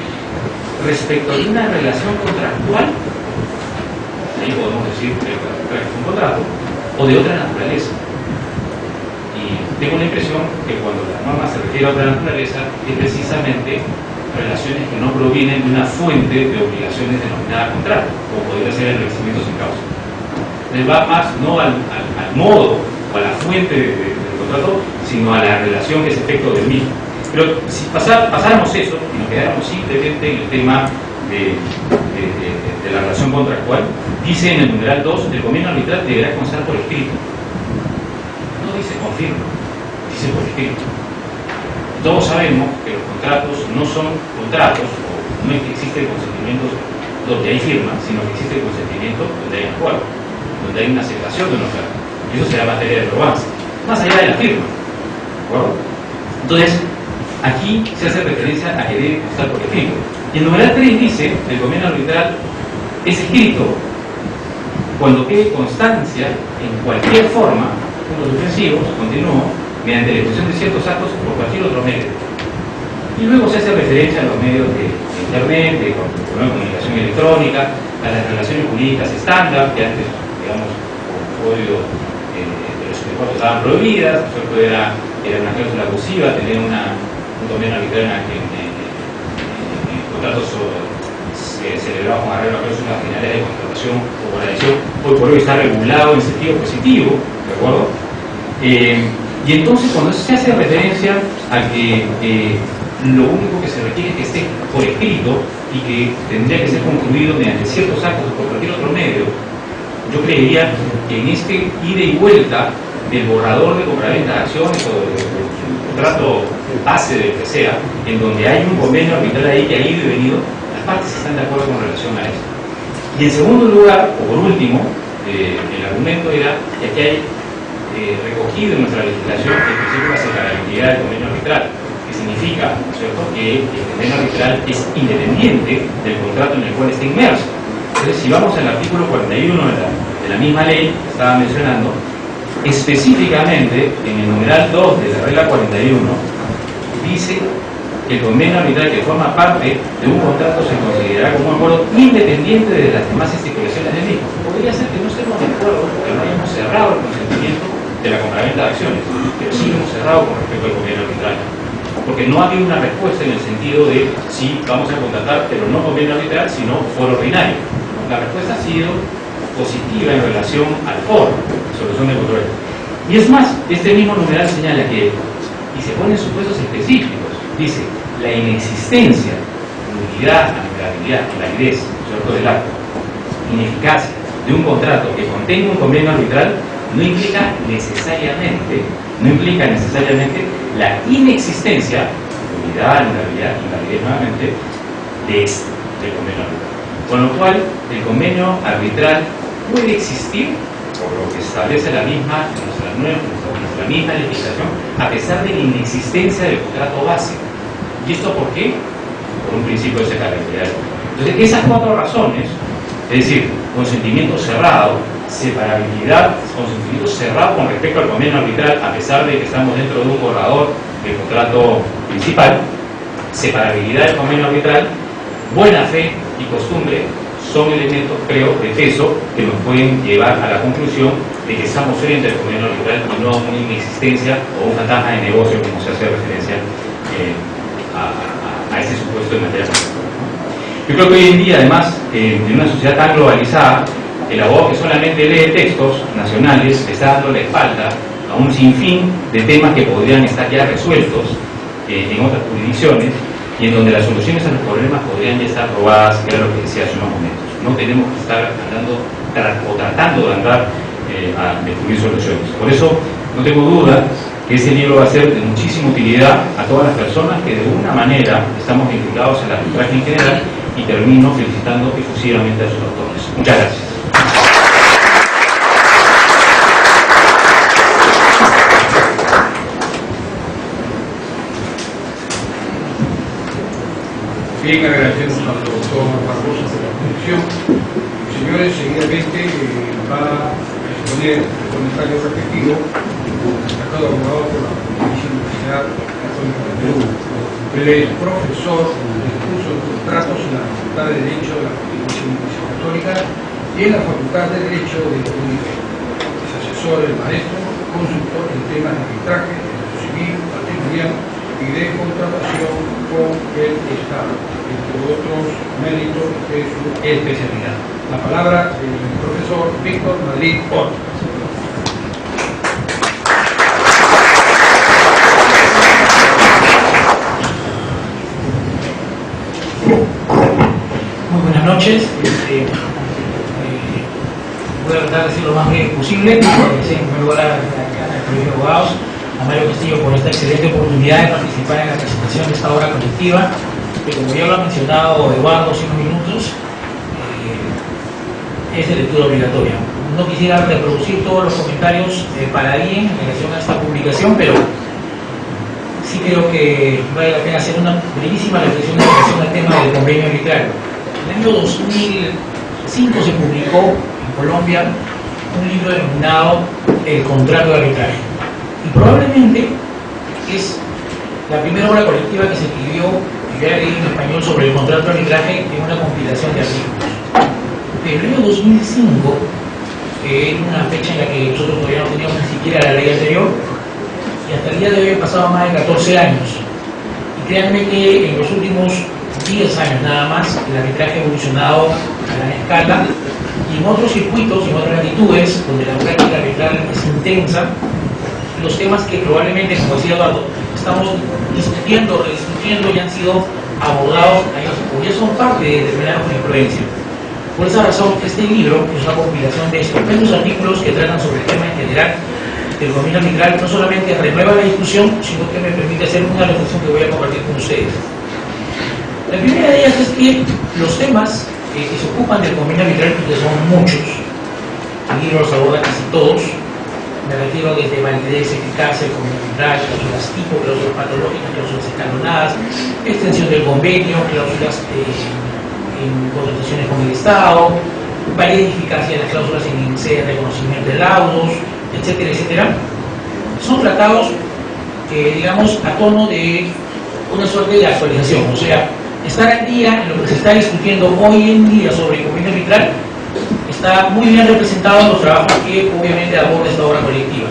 respecto de una relación contractual, ahí podemos decir que es un contrato, o de otra naturaleza. Y tengo la impresión que cuando la norma se refiere a otra naturaleza es precisamente relaciones que no provienen de una fuente de obligaciones denominada contrato, como podría ser el vencimiento sin causa. Les va más no al modo o a la fuente del contrato, sino a la relación que es efecto del mismo. Pero si pasáramos eso y nos quedarnos simplemente en el tema de la relación contractual, dice en el numeral 2, el convenio arbitral deberá constar por escrito. No dice confirma, dice por escrito. Todos sabemos que los contratos no son contratos, o no es que existe consentimiento donde hay firma, sino que existe consentimiento donde hay acuerdo, donde hay una aceptación de una oferta. Y eso será materia de provanza, más allá de la firma. ¿De acuerdo? Entonces, aquí se hace referencia a que debe constar por escrito. Y el numeral 3 dice, el convenio arbitral es escrito cuando quede constancia en cualquier forma, puntos suspensivos, continúo, mediante la ejecución de ciertos actos por cualquier otro medio. Y luego se hace referencia a los medios de internet, de comunicación electrónica, a las relaciones jurídicas estándar, que antes, digamos, por código de los que estaban prohibidas, era una cláusula abusiva tener un convenio arbitral en contratos celebrados con arreglo a cláusulas generales de contratación o por adhesión. Hoy por hoy está regulado en sentido positivo, ¿de acuerdo? Y entonces cuando se hace referencia a que lo único que se requiere es que esté por escrito y que tendría que ser concluido mediante ciertos actos o por cualquier otro medio, yo creería que en este ida y vuelta del borrador de compraventa de acciones o del contrato base del que sea, en donde hay un convenio arbitral ahí que ha ido y venido, las partes están de acuerdo con relación a eso. Y en segundo lugar, o por último, el argumento era que aquí hay recogido en nuestra legislación el principio de la separabilidad del convenio arbitral, que significa, ¿no es cierto?, que el convenio arbitral es independiente del contrato en el cual está inmerso. Entonces, si vamos al artículo 41 de la misma ley que estaba mencionando, específicamente en el numeral 2 de la regla 41, dice que el convenio arbitral que forma parte de un contrato se considerará como un acuerdo independiente de las demás estipulaciones del mismo. Podría ser que no estemos de acuerdo porque no hayamos cerrado el consentimiento de la compraventa de acciones, pero sí lo hemos cerrado con respecto al convenio arbitral, porque no ha habido una respuesta en el sentido de sí, vamos a contratar, pero no convenio arbitral, sino foro ordinario. La respuesta ha sido positiva en relación al foro, solución de control. Y es más, este mismo numeral señala que, y se ponen supuestos específicos, dice, la inexistencia, nulidad, anulabilidad, invalidez, ¿cierto?, del acto, ineficacia de un contrato que contenga un convenio arbitral no implica necesariamente la inexistencia, nulidad, anulabilidad, invalidez nuevamente, del convenio arbitral. Con lo cual, el convenio arbitral puede existir, por lo que establece la misma, nuestra misma legislación, a pesar de la inexistencia del contrato base. ¿Y esto por qué? Por un principio de separabilidad. Entonces, esas cuatro razones, es decir, consentimiento cerrado, separabilidad, consentimiento cerrado con respecto al convenio arbitral, a pesar de que estamos dentro de un borrador del contrato principal, separabilidad del convenio arbitral, buena fe y costumbre, son elementos, creo, de peso que nos pueden llevar a la conclusión de que estamos frente al convenio arbitral y no a una inexistencia o un fantasma de negocio, como se hace referencia a ese supuesto de materia contractual. Yo creo que hoy en día, además, en una sociedad tan globalizada, el abogado que solamente lee textos nacionales le está dando la espalda a un sinfín de temas que podrían estar ya resueltos en otras jurisdicciones, y en donde las soluciones a los problemas podrían ya estar probadas, que era lo que decía hace unos momentos. No tenemos que estar andando o tratando de andar a descubrir soluciones. Por eso no tengo duda que ese libro va a ser de muchísima utilidad a todas las personas que de alguna manera estamos vinculados al arbitraje en general, y termino felicitando efusivamente a sus autores. Muchas gracias. Bien, agradecemos al doctor Barbosa por la exposición. Señores, seguidamente va a exponer el comentario respectivo el destacado abogado por la Pontificia Universidad Católica del Perú. Él es profesor del curso de contratos en la Facultad de Derecho de la Pontificia Universidad Católica y en la Facultad de Derecho de la UNIFE. Es asesor del maestro, consultor en temas de arbitraje, derecho civil, patrimonial y de contratación con el Estado, entre otros méritos de su especialidad. La palabra del profesor Víctor Madrid Ort. noches. Voy a tratar de ser lo más breve posible. En primer lugar, al Colegio de Abogados, a Mario Castillo por esta excelente oportunidad de participar en la presentación de esta obra colectiva, que como ya lo ha mencionado Eduardo hace unos minutos, es de lectura obligatoria. No quisiera reproducir todos los comentarios para bien en relación a esta publicación, pero sí creo que vale la pena hacer una brevísima reflexión en relación al tema del convenio arbitrario. En el año 2005 se publicó en Colombia un libro denominado El contrato de arbitraje. Y probablemente es la primera obra colectiva que se escribió, que yo leí en español, sobre el contrato de arbitraje en una compilación de artículos. Pero en el año 2005, que era una fecha en la que nosotros todavía no teníamos ni siquiera la ley anterior, y hasta el día de hoy han pasado más de 14 años. Y créanme que en los últimos 10 años nada más, el arbitraje ha evolucionado a gran escala, y en otros circuitos, en otras latitudes, donde la práctica arbitral es intensa, los temas que probablemente, como decía Eduardo, estamos discutiendo, rediscutiendo y han sido abordados años después, ya son parte de determinada jurisprudencia. Por esa razón, este libro es una compilación de estupendos artículos que tratan sobre el tema en general del convenio arbitral. No solamente renueva la discusión, sino que me permite hacer una reflexión que voy a compartir con ustedes. La primera de ellas es que los temas que se ocupan del convenio arbitral, que son muchos, el libro los aborda casi todos. Me refiero desde validez, eficacia, convenio arbitral, cláusulas tipo, cláusulas patológicas, cláusulas escalonadas, extensión del convenio, cláusulas en contrataciones con el Estado, validez y eficacia de las cláusulas en índice de reconocimiento de laudos, etcétera, etcétera. Son tratados, digamos, a tono de una suerte de actualización, o sea, estar al día en lo que se está discutiendo hoy en día sobre el convenio arbitral está muy bien representado en los trabajos que obviamente aborda esta obra colectiva.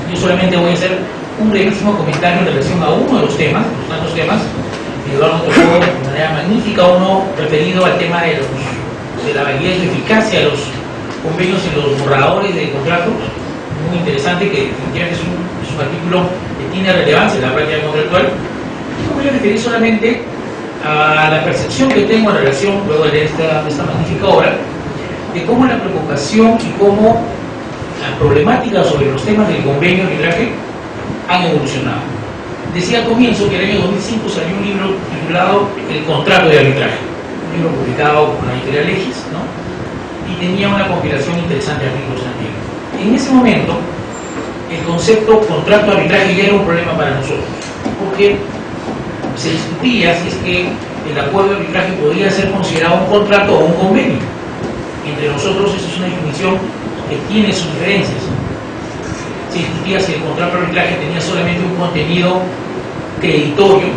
Yo solamente voy a hacer un brevísimo comentario en relación a uno de los temas, los tantos temas. Eduardo tocó de manera magnífica uno referido al tema de la validez y eficacia de los convenios y los borradores de contratos, muy interesante, que definitivamente es un artículo que tiene relevancia en la práctica contractual. Yo voy a referir solamente a la percepción que tengo en relación, luego de esta magnífica obra, de cómo la preocupación y cómo las problemáticas sobre los temas del convenio de arbitraje han evolucionado. Decía al comienzo que en el año 2005 salió un libro titulado El contrato de arbitraje, un libro publicado por la editorial Legis, ¿no? Y tenía una compilación interesante de artículos también. En ese momento, el concepto contrato de arbitraje ya era un problema para nosotros, porque se discutía si es que el acuerdo de arbitraje podía ser considerado un contrato o un convenio. Entre nosotros, eso es una definición que tiene sus diferencias. Se discutía si el contrato de arbitraje tenía solamente un contenido creditorio,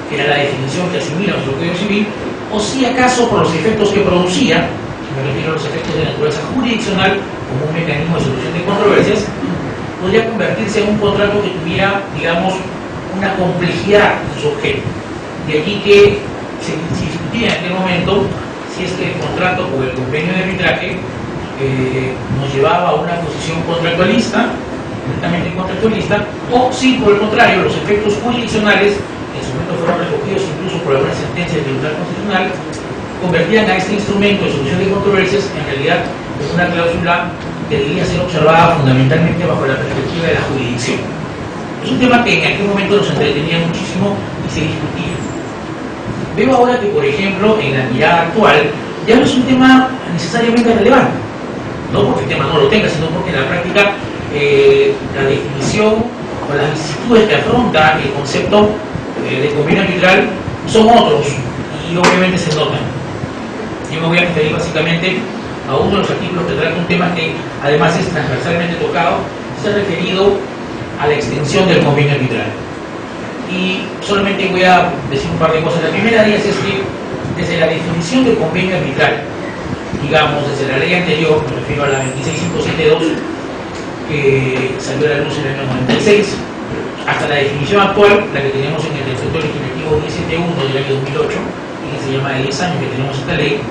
que era la definición que asimila nuestro Código Civil, o si acaso por los efectos que producía, me refiero a los efectos de naturaleza jurisdiccional, como un mecanismo de solución de controversias, podría convertirse en un contrato que tuviera, digamos, una complejidad en su objeto. De aquí que se discutía en aquel momento si es que el contrato o el convenio de arbitraje nos llevaba a una posición contractualista, directamente contractualista, o si por el contrario los efectos jurisdiccionales, que en su momento fueron recogidos incluso por alguna sentencia del Tribunal Constitucional, convertían a este instrumento de solución de controversias en realidad en una cláusula que debía ser observada fundamentalmente bajo la perspectiva de la jurisdicción. Es un tema que en aquel momento nos entretenía muchísimo y se discutía. Veo ahora que, por ejemplo, en la mirada actual ya no es un tema necesariamente relevante, no porque el tema no lo tenga, sino porque en la práctica la definición o las vicisitudes que afronta el concepto de convenio arbitral son otros y obviamente se notan. Yo me voy a referir básicamente a uno de los artículos que trata un tema que además es transversalmente tocado, se ha referido a la extensión del convenio arbitral. Y solamente voy a decir un par de cosas. La primera de ellas es que desde la definición del convenio arbitral, digamos desde la ley anterior, me refiero a la 26572, que salió a la luz en el año 96, hasta la definición actual, la que tenemos en el decreto legislativo 171 del año 2008, y que se llama de 10 años que tenemos esta ley,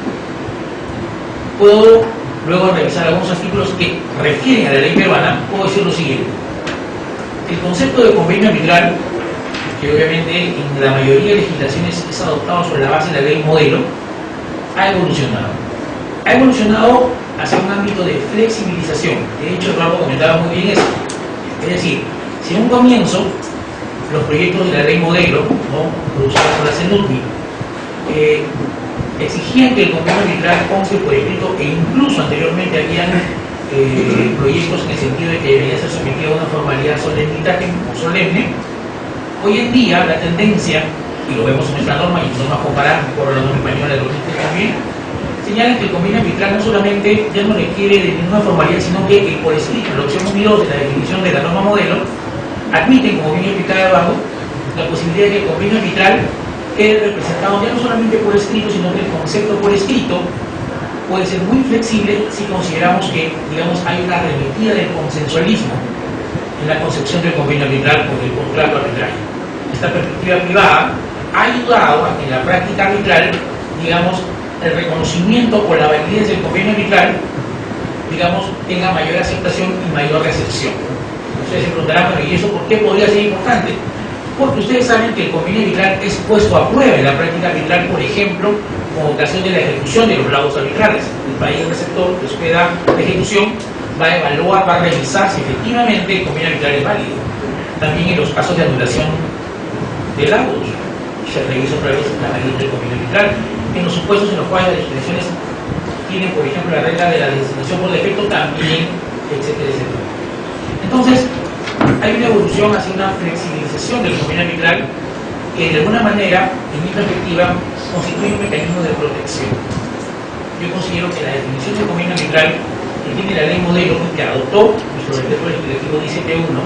puedo luego revisar algunos artículos que refieren a la ley peruana. Puedo decir lo siguiente: el concepto de convenio arbitral, que obviamente en la mayoría de legislaciones es adoptado sobre la base de la ley modelo, ha evolucionado. Ha evolucionado hacia un ámbito de flexibilización. De hecho, Eduardo comentaba muy bien eso. Es decir, si en un comienzo los proyectos de la ley modelo, ¿no?, producidos por la CENUTMI, exigían que el convenio arbitral conste por escrito, e incluso anteriormente habían proyectos en el sentido de que debería ser sometido a una formalidad solemne. Hoy en día la tendencia, y lo vemos en nuestra norma y normas comparadas por la norma española de 2003 también, señalan que el convenio arbitral no solamente ya no requiere de ninguna formalidad, sino que por escrito, en la opción 1 de la definición de la norma modelo, admiten, como bien explicaba abajo, la posibilidad de que el convenio arbitral quede representado ya no solamente por escrito, sino que el concepto por escrito puede ser muy flexible si consideramos que, digamos, hay una arremetida del consensualismo en la concepción del convenio arbitral o del contrato arbitral. Esta perspectiva privada ha ayudado a que en la práctica arbitral, digamos, el reconocimiento o la validez del convenio arbitral, digamos, tenga mayor aceptación y mayor recepción. Ustedes se preguntarán, pero ¿y eso por qué podría ser importante? Porque ustedes saben que el convenio arbitral es puesto a prueba en la práctica arbitral, por ejemplo, con ocasión de la ejecución de los laudos arbitrales. El país receptor que hospeda la ejecución va a evaluar, va a revisar si efectivamente el convenio arbitral es válido. También en los casos de anulación de laudos se revisa otra vez la validez del convenio arbitral. En los supuestos en los cuales las disposiciones tienen, por ejemplo, la regla de la designación por defecto, también, etcétera, etcétera. Entonces, hay una evolución hacia una flexibilización del convenio arbitral que, de alguna manera, en mi perspectiva, constituye un mecanismo de protección. Yo considero que la definición del convenio arbitral que tiene la ley modelo que adoptó nuestro decreto legislativo 17.1,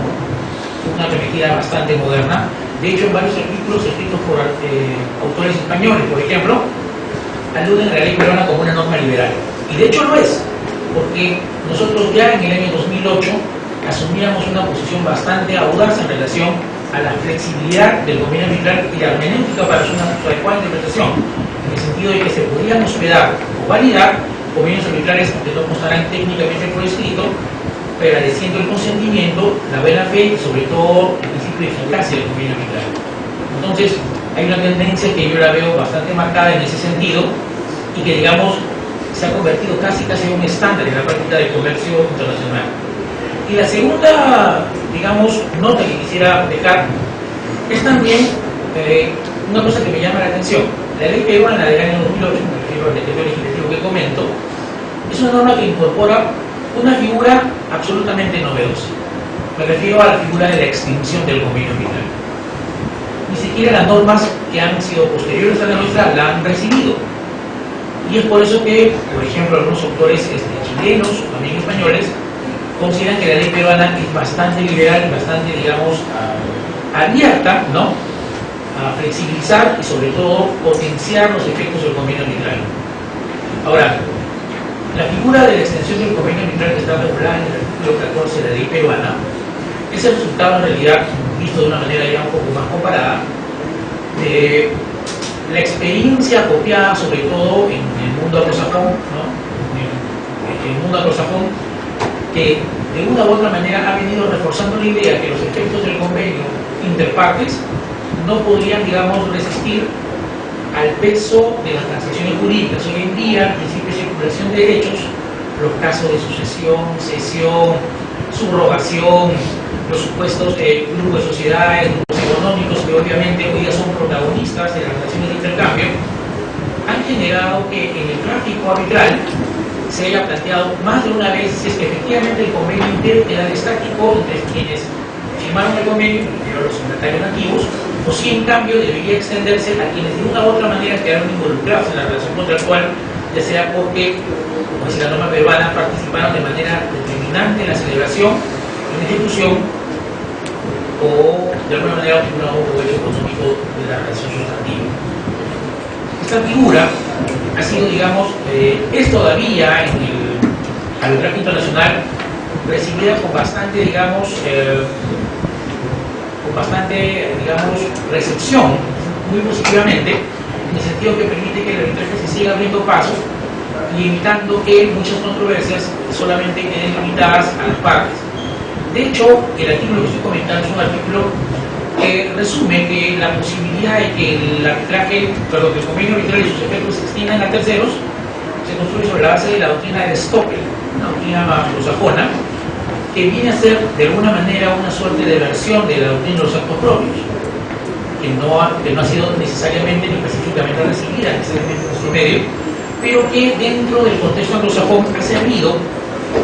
una arremetida bastante moderna. De hecho, en varios artículos escritos por autores españoles, por ejemplo, aluden a la ley peruana como una norma liberal. Y de hecho lo es, porque nosotros ya en el año 2008 asumíamos una posición bastante audaz en relación a la flexibilidad del convenio arbitral y la hermenéutica para su adecuada interpretación, en el sentido de que se podían hospedar o validar convenios arbitrales que no constarán técnicamente por escrito, prevaleciendo el consentimiento, la buena fe y sobre todo el principio de eficacia del convenio arbitral. Entonces, hay una tendencia que yo la veo bastante marcada en ese sentido y que, digamos, se ha convertido casi en un estándar en la práctica del comercio internacional. Y la segunda, digamos, nota que quisiera dejar es también una cosa que me llama la atención. La ley peruana del año 2008, me refiero al decreto legislativo que comento, es una norma que incorpora una figura absolutamente novedosa. Me refiero a la figura de la extinción del convenio arbitral. Ni siquiera las normas que han sido posteriores a la nuestra la han recibido. Y es por eso que, por ejemplo, algunos autores chilenos, también españoles, consideran que la ley peruana es bastante liberal y bastante, digamos, abierta, ¿no?, a flexibilizar y sobre todo potenciar los efectos del convenio arbitral. Ahora, la figura de la extensión del convenio arbitral que está regulada en el artículo 14 de la ley peruana es el resultado, en realidad, visto de una manera ya un poco más comparada, de la experiencia copiada sobre todo en el mundo anglosajón, ¿no?, en el mundo anglosajón, que de una u otra manera ha venido reforzando la idea que los efectos del convenio interpartes no podrían, digamos, resistir al peso de las transacciones jurídicas. Hoy en día, el principio de circulación de derechos, los casos de sucesión, cesión, subrogación, los supuestos grupos de sociedades, grupos económicos que obviamente hoy día son protagonistas de las relaciones de intercambio, han generado que en el tráfico arbitral se haya planteado más de una vez si es que efectivamente el convenio debe quedar estático entre quienes firmaron el convenio, los signatarios nativos, o si en cambio debería extenderse a quienes de una u otra manera quedaron involucrados en la relación contractual, ya sea porque, como dice la norma peruana, participaron de manera determinante en la celebración, en la ejecución, o de alguna manera obtuvieron un provecho económico de la relación sustantiva. Esta figura ha sido, digamos, es todavía en el arbitraje internacional recibida con bastante, digamos, recepción, muy positivamente, en el sentido que permite que el arbitraje se siga abriendo paso y evitando que muchas controversias solamente queden limitadas a las partes. De hecho, el artículo que estoy comentando es un artículo resume que la posibilidad de que que el convenio arbitral y sus efectos se extiendan a terceros se construye sobre la base de la doctrina de Stoppel, una doctrina anglosajona, que viene a ser de alguna manera una suerte de versión de la doctrina de los actos propios, que no ha sido necesariamente ni específicamente recibida necesariamente en nuestro medio, pero que dentro del contexto anglosajón ha servido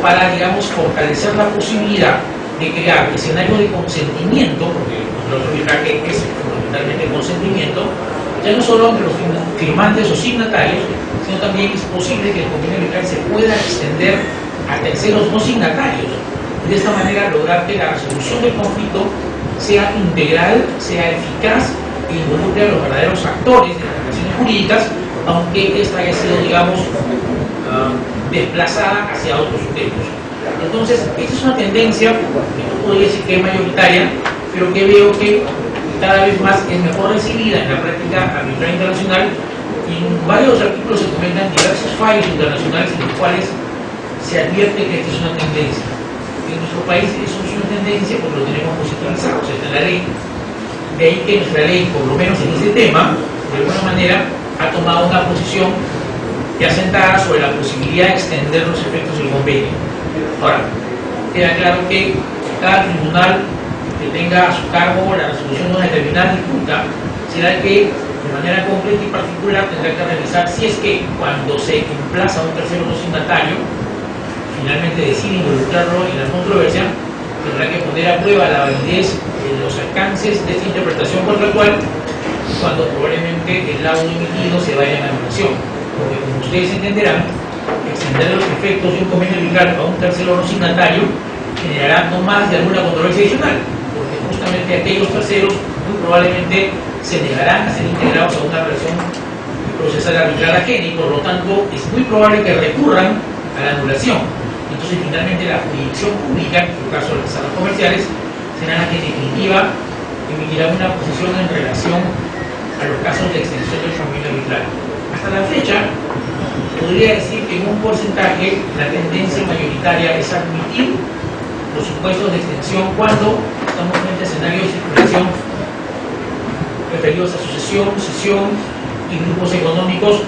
para, digamos, fortalecer la posibilidad de crear escenarios de consentimiento, porque el arbitraje es fundamentalmente consentimiento, ya no solo entre los firmantes o signatarios, sino también es posible que el convenio arbitral se pueda extender a terceros no signatarios, y de esta manera lograr que la resolución del conflicto sea integral, sea eficaz e involucre a los verdaderos actores de las relaciones jurídicas, aunque esta haya sido, digamos, desplazada hacia otros sujetos. Entonces, esta es una tendencia que no podría decir que es mayoritaria, pero que veo que cada vez más es mejor recibida en la práctica arbitral internacional, y en varios artículos se comentan diversos fallos internacionales en los cuales se advierte que esta es una tendencia. En nuestro país eso es una tendencia porque lo tenemos musicalizado, o sea, está en la ley. De ahí que nuestra ley, por lo menos en ese tema, de alguna manera ha tomado una posición ya sentada sobre la posibilidad de extender los efectos del convenio. Ahora, queda claro que cada tribunal que tenga a su cargo la resolución de una determinada disputa será el que, de manera concreta y particular, tendrá que revisar si es que cuando se emplaza a un tercero no signatario, finalmente decide involucrarlo en la controversia, tendrá que poner a prueba la validez de los alcances de esta interpretación contractual cuando probablemente el laudo emitido se vaya en anulación. Porque, como ustedes entenderán, extender los efectos de un convenio arbitral a un tercero no signatario generará no más de alguna controversia adicional, porque justamente aquellos terceros muy probablemente se negarán a ser integrados a una relación procesal arbitral ajena, y por lo tanto es muy probable que recurran a la anulación. Entonces, finalmente, la jurisdicción pública, en el caso de las salas comerciales, será la que en definitiva emitirá una posición en relación a los casos de extensión del convenio arbitral. Hasta la fecha, podría decir que en un porcentaje la tendencia mayoritaria es admitir los supuestos de extensión cuando estamos frente a escenarios de circulación referidos a sucesión, cesión y grupos económicos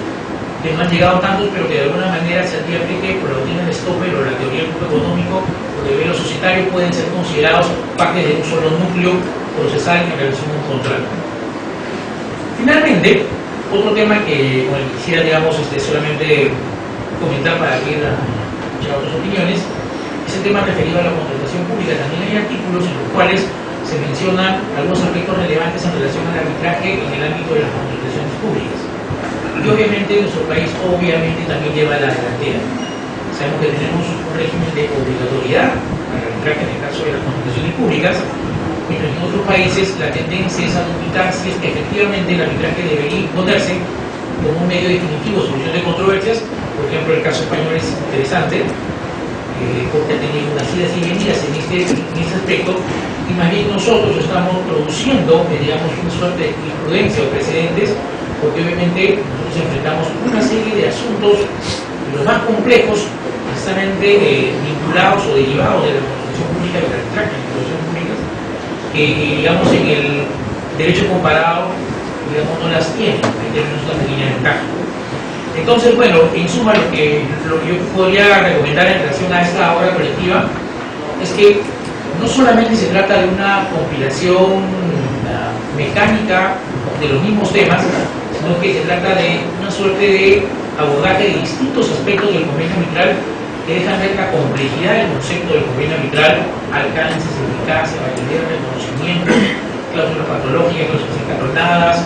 que no han llegado tantos, pero que de alguna manera se advierte que por la doctrina de Stoppel o la teoría del grupo económico o de velo societario pueden ser considerados parte de un solo núcleo procesal en relación a un contrato. Finalmente, otro tema que quisiera, digamos, solamente comentar para que escuchar otras opiniones, es el tema referido a la contratación pública. También hay artículos en los cuales se mencionan algunos aspectos relevantes en relación al arbitraje en el ámbito de las contrataciones públicas. Y obviamente nuestro país también lleva la delantera. Sabemos que tenemos un régimen de obligatoriedad al arbitraje en el caso de las contrataciones públicas, mientras en otros países la tendencia es a dubitar si es que efectivamente el arbitraje debería imponerse como un medio definitivo de solución de controversias. Por ejemplo, el caso español es interesante, porque ha tenido unas idas y venidas en este aspecto, y más bien nosotros estamos produciendo, digamos, una suerte de jurisprudencia o precedentes, porque obviamente nosotros enfrentamos una serie de asuntos de los más complejos, precisamente vinculados o derivados de la contratación pública y del arbitraje en las contrataciones públicas, que digamos en el derecho comparado, digamos, no las tiene. Ahí tenemos una pequeña ventaja. Entonces, bueno, en suma, lo que yo podría recomendar en relación a esta obra colectiva es que no solamente se trata de una compilación mecánica de los mismos temas, sino que se trata de una suerte de abordaje de distintos aspectos del convenio arbitral que dejan ver la complejidad del concepto del convenio arbitral, alcances, eficacia, validez, reconocimiento, cláusulas patológicas, cláusulas encadronadas,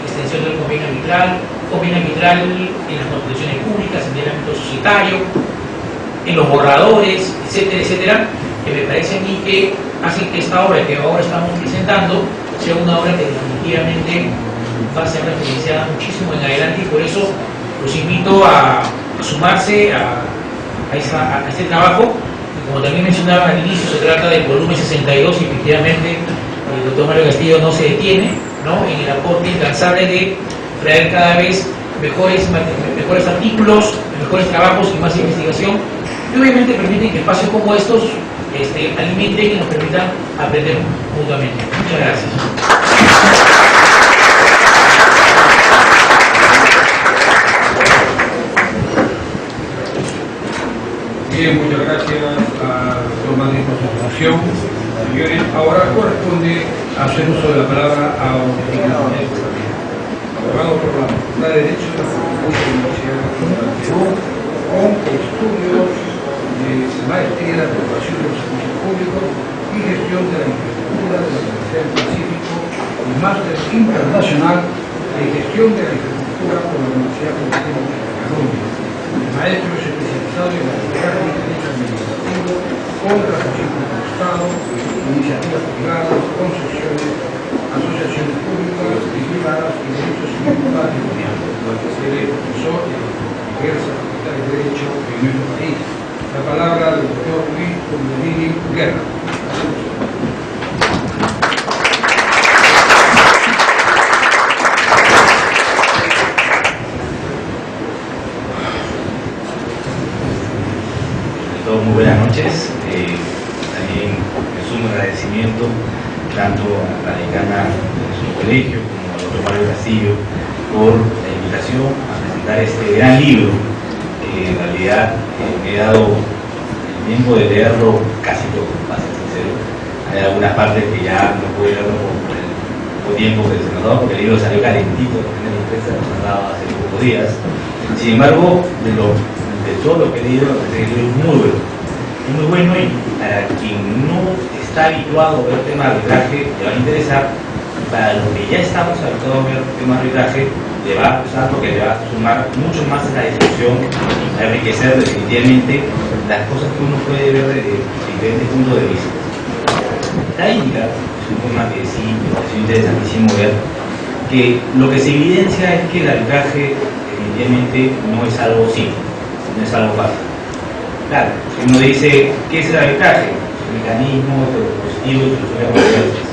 extensión del convenio arbitral en las contrataciones públicas, en el ámbito societario, en los borradores, etcétera, etcétera, que me parece a mí que hacen que esta obra que ahora estamos presentando sea una obra que definitivamente va a ser referenciada muchísimo en adelante, y por eso los invito a sumarse a este trabajo. Y como también mencionaba al inicio, se trata del volumen 62 y efectivamente el doctor Mario Castillo no se detiene, ¿no?, en el aporte incansable de traer cada vez mejores artículos, mejores trabajos y más investigación, y obviamente permiten que espacios como estos alimenten y nos permitan aprender mutuamente. Muchas gracias. Bien, muchas gracias a los más de consideración. Señores, ahora corresponde hacer uso de la palabra a un abogado por la Facultad de Derecho de la Universidad Nacional del Perú, con estudios de maestría de Educación de los Servicios Públicos y Gestión de la Infraestructura de la Universidad del Pacífico y máster internacional en Gestión de la Infraestructura por la Universidad Politécnica de Colombia. El maestro es especializado en arbitraje y derecho administrativo, contratación con el Estado, iniciativas privadas, concesiones, asociaciones públicas y privadas y derechos civiles patrimoniales. Él es profesor de diversas facultades de Derecho en nuestro país. La palabra del doctor Luis Condomini Guerra. Muy buenas noches. También me sumo agradecimiento tanto a la decana de su colegio como al doctor Mario Castillo por la invitación a presentar este gran libro que en realidad me he dado el tiempo de leerlo casi todo, para ser sincero. Hay algunas partes que ya no pude leerlo por el poco tiempo que se nos ha dado, porque el libro salió calentito, en la empresa nos han dado hace pocos días. Sin embargo, de todo lo que he leído, el libro es muy bueno. Es muy bueno y para quien no está habituado a ver el tema de arbitraje le va a interesar. Para los que ya estamos habituados a ver el tema de arbitraje le va a gustar porque le va a sumar mucho más a la discusión y a enriquecer definitivamente las cosas que uno puede ver desde diferentes puntos de vista. La ética es un tema que sí me pareció interesantísimo ver, que lo que se evidencia es que el arbitraje definitivamente no es algo simple, no es algo fácil. Claro, uno dice, ¿qué es el arbitraje? El mecanismo positivo de solución de controversias.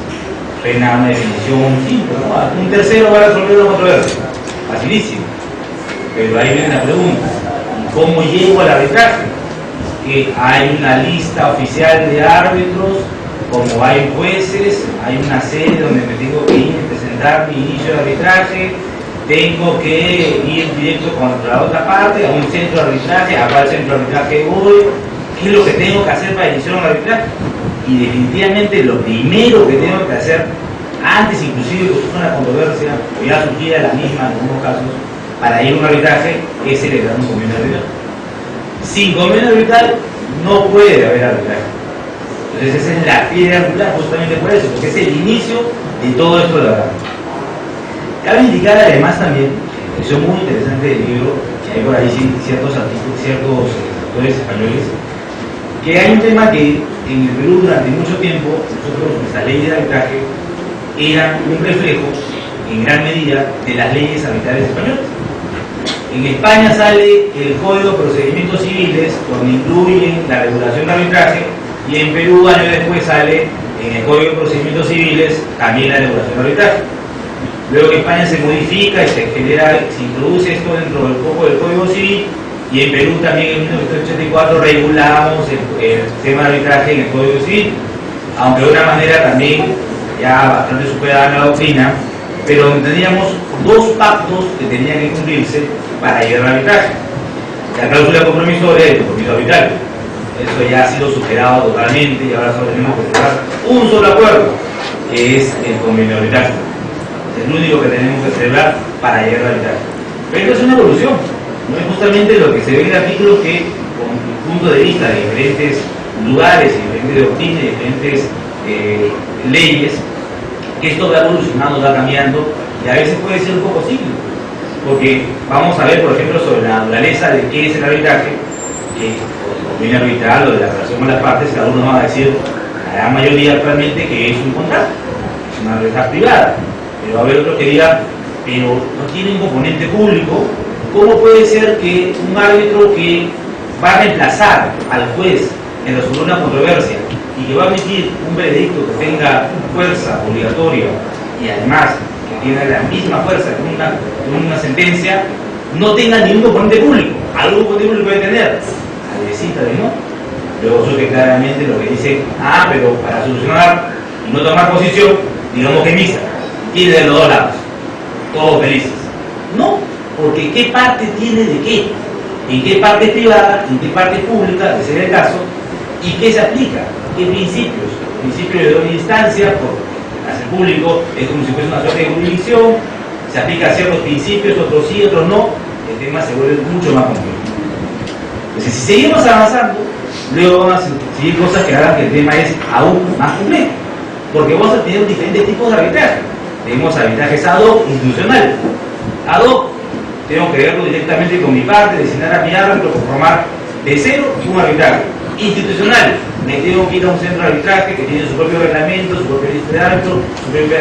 Suena una definición simple, ¿no? Un tercero va a resolver una controversia. Facilísimo. Pero ahí viene la pregunta, ¿cómo llego al arbitraje? Que hay una lista oficial de árbitros, como hay jueces, hay una sede donde me tengo que ir a presentar mi inicio de arbitraje, tengo que ir directo contra la otra parte, a un centro de arbitraje, a cuál centro de arbitraje voy, qué es lo que tengo que hacer para iniciar un arbitraje. Y definitivamente lo primero que tengo que hacer, antes inclusive que surja una controversia, o ya surgiera la misma en algunos casos, para ir a un arbitraje, es celebrar un convenio arbitral. Sin convenio arbitral no puede haber arbitraje. Entonces esa es la piedra angular justamente por eso, porque es el inicio de todo esto de la verdad. Cabe indicar además también, me pareció muy interesante el libro, que hay por ahí ciertos artículos, ciertos autores españoles, que hay un tema que en el Perú durante mucho tiempo, nosotros, nuestra ley de arbitraje, era un reflejo, en gran medida, de las leyes arbitrales españolas. En España sale el Código de Procedimientos Civiles, donde incluyen la regulación de arbitraje, y en Perú, años después, sale en el Código de Procedimientos Civiles también la regulación de arbitraje. Luego en España se modifica y se introduce esto dentro del Código Civil, y en Perú también en 1984 regulamos el sistema de arbitraje en el Código Civil, aunque de una manera también ya bastante superada en la doctrina, pero teníamos dos pactos que tenían que cumplirse para llegar al arbitraje: la cláusula compromisoria y el compromiso arbitrario. Eso ya ha sido superado totalmente y ahora solo tenemos que cerrar un solo acuerdo, que es el convenio arbitraje. Es el único que tenemos que celebrar para llegar al arbitraje. Pero esto es una evolución, no es justamente lo que se ve en el artículo, que con el punto de vista de diferentes lugares, diferentes doctrinas, diferentes leyes, que esto va evolucionando, va cambiando, y a veces puede ser un poco cíclico, porque vamos a ver, por ejemplo, sobre la naturaleza de qué es el arbitraje, que el convenio arbitral o de la relación con las partes, cada uno va a decir, la gran mayoría actualmente, que es un contrato, es una relación privada, pero va a haber otros que digan, pero no tiene un componente público. ¿Cómo puede ser que un árbitro que va a reemplazar al juez en resolver una controversia y que va a emitir un veredicto que tenga fuerza obligatoria y además que tiene la misma fuerza que una sentencia, no tenga ningún componente público? Algún componente público puede tener, la leycita de no. luego surge claramente lo que dice, pero para solucionar y no tomar posición, digamos que misa, tiene de los dos lados, todos felices. No, porque ¿qué parte tiene de qué? ¿En qué parte es privada? ¿En qué parte es pública? Que sería el caso. ¿Y qué se aplica? ¿Qué principios? Principio de doble instancia, por hacer público, es como si fuese una suerte de jurisdicción, se aplica a ciertos principios, otros sí, otros no, el tema se vuelve mucho más complejo. Entonces, si seguimos avanzando, luego vamos a seguir cosas que hagan que el tema es aún más complejo, porque vamos a tener diferentes tipos de arbitraje. Tenemos arbitrajes ad hoc, institucional. Ad hoc, tengo que verlo directamente con mi parte, designar a mi árbitro, conformar de cero un arbitraje. Institucional, me tengo que ir a un centro de arbitraje que tiene su propio reglamento, su propia lista de árbitros, su propia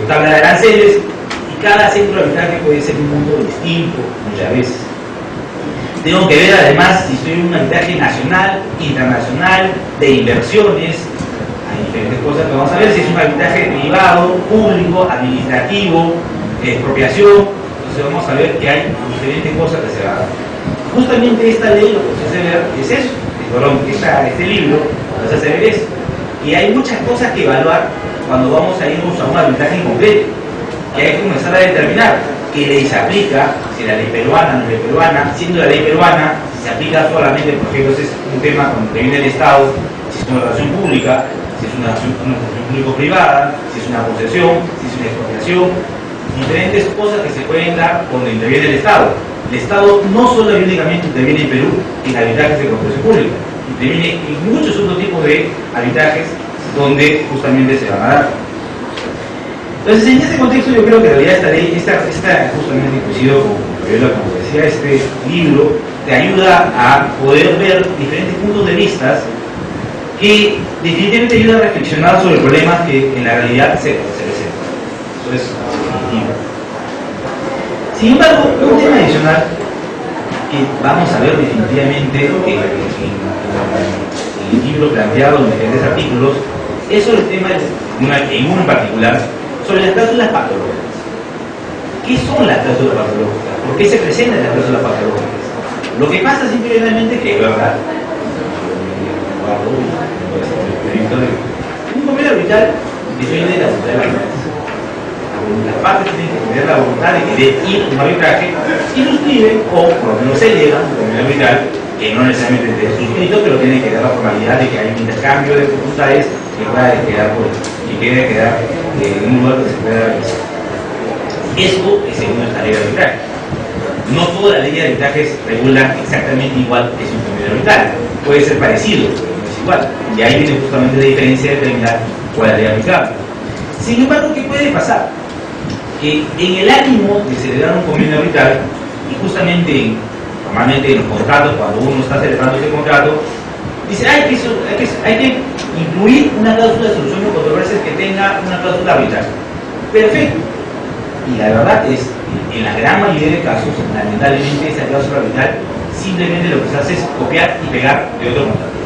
tabla de aranceles, y cada centro de arbitraje puede ser un mundo distinto muchas veces. Tengo que ver además si estoy en un arbitraje nacional, internacional, de inversiones. Hay diferentes cosas que vamos a ver, si es un arbitraje privado, público, administrativo, expropiación. Entonces vamos a ver que hay diferentes cosas que se van a dar. Justamente esta ley lo que nos hace ver es eso, este libro nos hace ver eso. Y hay muchas cosas que evaluar cuando vamos a irnos a un arbitraje en concreto. Y hay que comenzar a determinar qué ley se aplica, si la ley peruana, no es ley peruana, siendo la ley peruana, si se aplica solamente, por ejemplo, si es un tema cuando interviene el Estado, si es una relación pública, si es una relación público-privada, si es una posesión, si es una expropiación, diferentes cosas que se pueden dar cuando interviene el Estado. El Estado no solo y únicamente interviene en Perú en arbitrajes de concesión pública, interviene en muchos otros tipos de arbitrajes donde justamente se van a dar. Entonces, en ese contexto yo creo que en realidad esta ley, está justamente inclusive, como decía, este libro te ayuda a poder ver diferentes puntos de vista que definitivamente ayuda a reflexionar sobre problemas que en la realidad se presentan. Eso es definitivo. Sin embargo, un tema adicional que vamos a ver definitivamente en el libro planteado en diferentes artículos es sobre el tema, en uno en particular, sobre las cláusulas patológicas. ¿Qué son las cláusulas patológicas? ¿Por qué se presentan las cláusulas patológicas? Lo que pasa simplemente que es verdad, un convenio arbitral depende de la voluntad de las partes. Las partes tienen que tener la voluntad de querer ir a un arbitraje y suscriben, o por lo menos se llega a un convenio arbitral que no necesariamente esté suscrito, pero tiene que dar la formalidad de que hay un intercambio de voluntades que pueda quedar en un lugar que se pueda realizar. Esto es según esta ley de arbitraje. No todas las leyes de arbitrajes regulan exactamente igual que un convenio arbitral. Puede ser parecido, pero no es igual. Y ahí viene justamente la diferencia de determinar cuál es la ley arbitrable. Sin embargo, ¿qué puede pasar? Que en el ánimo de celebrar un convenio arbitral, y justamente normalmente en los contratos, cuando uno está celebrando ese contrato, dice hay que incluir una cláusula de solución de controversias que tenga una cláusula arbitral. Perfecto. Y la verdad es que en la gran mayoría de casos, lamentablemente, esa cláusula arbitral simplemente lo que se hace es copiar y pegar de otro contrato.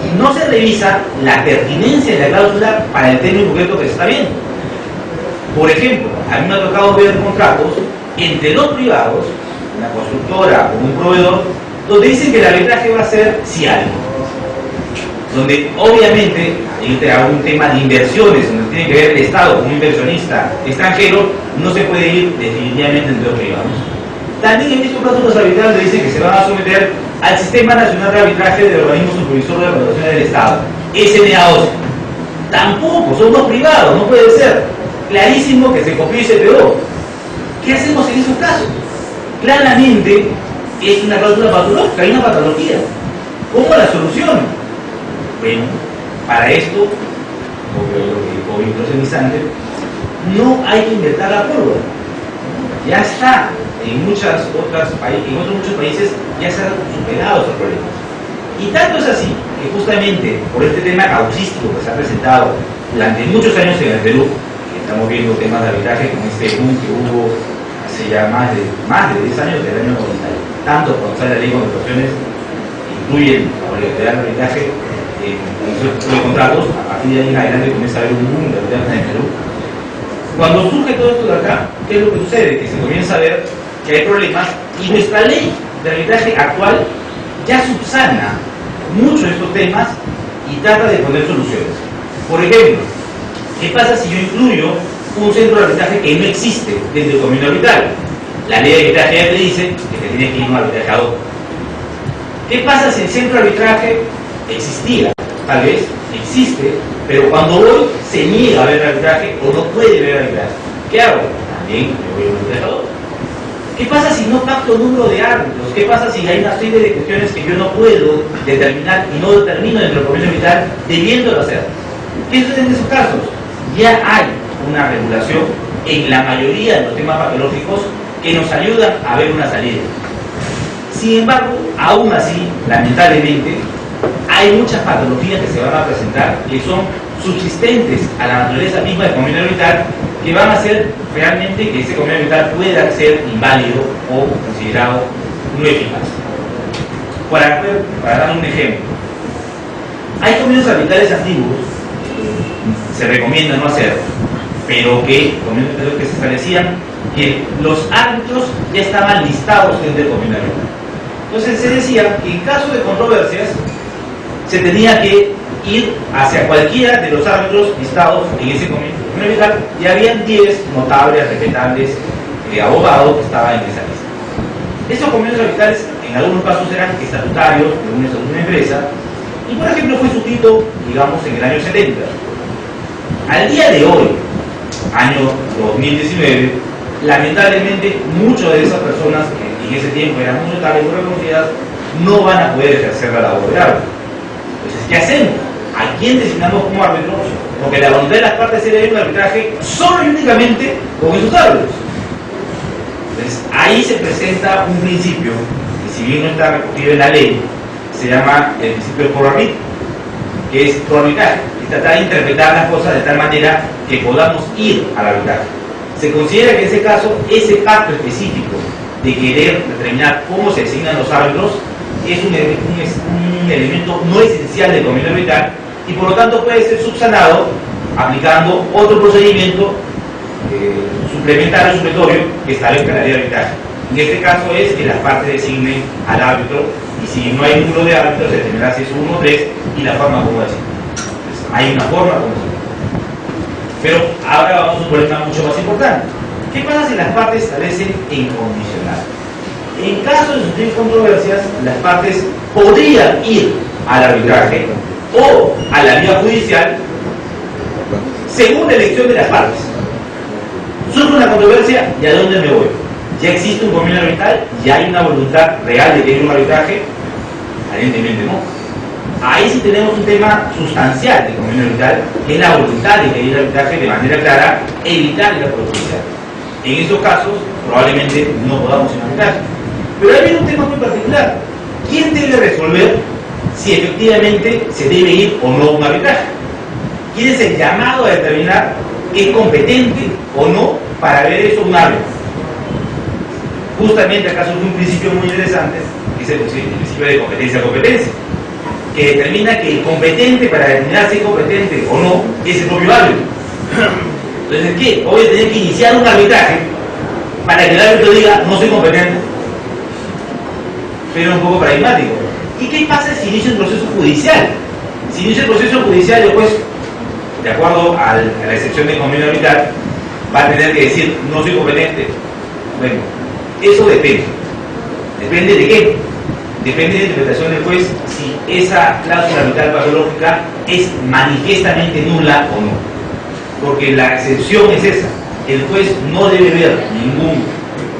Y no se revisa la pertinencia de la cláusula para el término concreto que se está viendo. Por ejemplo, a mí me ha tocado ver contratos entre dos privados, una constructora o un proveedor, donde dicen que el arbitraje va a ser si algo. Donde obviamente hay un tema de inversiones, donde tiene que ver el Estado como inversionista extranjero, no se puede ir definitivamente entre dos privados. También en estos casos los arbitrajes dicen que se van a someter al Sistema Nacional de Arbitraje del Organismo Supervisor de Regulaciones del Estado, SNA-OCE. Tampoco, son dos privados, no puede ser. Clarísimo que se copió y se pegó. ¿Qué hacemos en esos casos? Claramente es una cláusula patológica, hay una patología. ¿Cómo la solución? Bueno, para esto, como dijo el instante, no hay que inventar la pólvora. Ya está. En muchos países ya se han superado esos problemas. Y tanto es así que justamente por este tema causístico que se ha presentado durante muchos años en el Perú, que estamos viendo temas de arbitraje como este boom que hubo hace ya más de 10 años, del año 90, tanto cuando sale la ley de contrataciones que incluyen la obligatoriedad de arbitraje en esos tipos de contratos, a partir de ahí en adelante comienza a haber un boom de arbitraje en el Perú. Cuando surge todo esto de acá, ¿qué es lo que sucede? Que se comienza a ver que hay problemas y nuestra ley de arbitraje actual ya subsana mucho estos temas y trata de poner soluciones. Por ejemplo, ¿qué pasa si yo incluyo un centro de arbitraje que no existe dentro del convenio arbitral? La ley de arbitraje ya te dice que te tienes que ir a un arbitraje ad hoc. ¿Qué pasa si el centro de arbitraje existía? Tal vez existe, pero cuando voy se niega a ver el arbitraje o no puede ver el arbitraje. ¿Qué hago? También me voy a un arbitraje ad hoc. ¿Qué pasa si no pacto el número de árbitros? ¿Qué pasa si hay una serie de cuestiones que yo no puedo determinar y no determino dentro del convenio arbitral debiéndolo hacer? ¿Qué sucede en esos casos? Ya hay una regulación en la mayoría de los temas patológicos que nos ayudan a ver una salida. Sin embargo, aún así, lamentablemente, hay muchas patologías que se van a presentar que son subsistentes a la naturaleza misma del convenio arbitral que van a hacer realmente que ese convenio arbitral pueda ser inválido o considerado no eficaz. Para dar un ejemplo, hay convenios arbitrales antiguos se recomienda no hacer, pero que se establecían que los árbitros ya estaban listados dentro del convenio arbitral. Entonces se decía que en caso de controversias se tenía que ir hacia cualquiera de los árbitros listados en ese convenio arbitral y habían 10 notables, respetables abogados que estaban en esa lista. Estos convenios arbitrales en algunos casos eran estatutarios de una empresa y por ejemplo fue suscrito, digamos, en el año 70. Al día de hoy, año 2019, lamentablemente muchas de esas personas que en ese tiempo eran muy notables y muy reconocidas no van a poder ejercer la labor de árbitro. Entonces, ¿qué hacemos? ¿A quién designamos como árbitro? Porque la voluntad de las partes era ir a un arbitraje solo y únicamente con esos árbitros. Entonces, ahí se presenta un principio que, si bien no está recogido en la ley, se llama el principio del coarbitraje, que es coarbitraje, y tratar de interpretar las cosas de tal manera que podamos ir al arbitraje. Se considera que en ese caso, ese pacto específico de querer determinar cómo se designan los árbitros es un elemento no esencial del convenio arbitral y por lo tanto puede ser subsanado aplicando otro procedimiento suplementario, supletorio que establezca la ley de arbitraje. En este caso es que las partes designen al árbitro y si no hay número de árbitros se determinará si es 1 o 3 y la forma como designar. Hay una forma como designar. Pero ahora vamos a un problema mucho más importante. ¿Qué pasa si las partes establecen en condicional? En caso de sufrir controversias, las partes podrían ir al arbitraje o a la vía judicial según la elección de las partes. Surge una controversia y ¿a dónde me voy? ¿Ya existe un convenio arbitral? ¿Ya hay una voluntad real de que haya un arbitraje? Aparentemente no. Ahí sí tenemos un tema sustancial del convenio arbitral, que es la voluntad de que haya un arbitraje de manera clara, evitar el acuerdo judicial. En esos casos, probablemente no podamos ir a arbitraje. Pero hay un tema muy particular. ¿Quién debe resolver si efectivamente se debe ir o no a un arbitraje? ¿Quién es el llamado a determinar que es competente o no para ver eso un árbitro? Justamente acá surge un principio muy interesante, que es el principio de competencia-competencia, que determina que el competente para determinar si es competente o no es el propio árbitro. Entonces, ¿qué? Voy a tener que iniciar un arbitraje para que el árbitro diga no soy competente. Pero un poco paradigmático. ¿Y qué pasa si inicia un proceso judicial? Si inicia el proceso judicial, después, de acuerdo a la excepción del convenio arbitral, va a tener que decir no soy competente. Bueno, eso depende. ¿Depende de qué? Depende de la interpretación del juez si esa cláusula arbitral patológica es manifiestamente nula o no. Porque la excepción es esa. El juez no debe ver ningún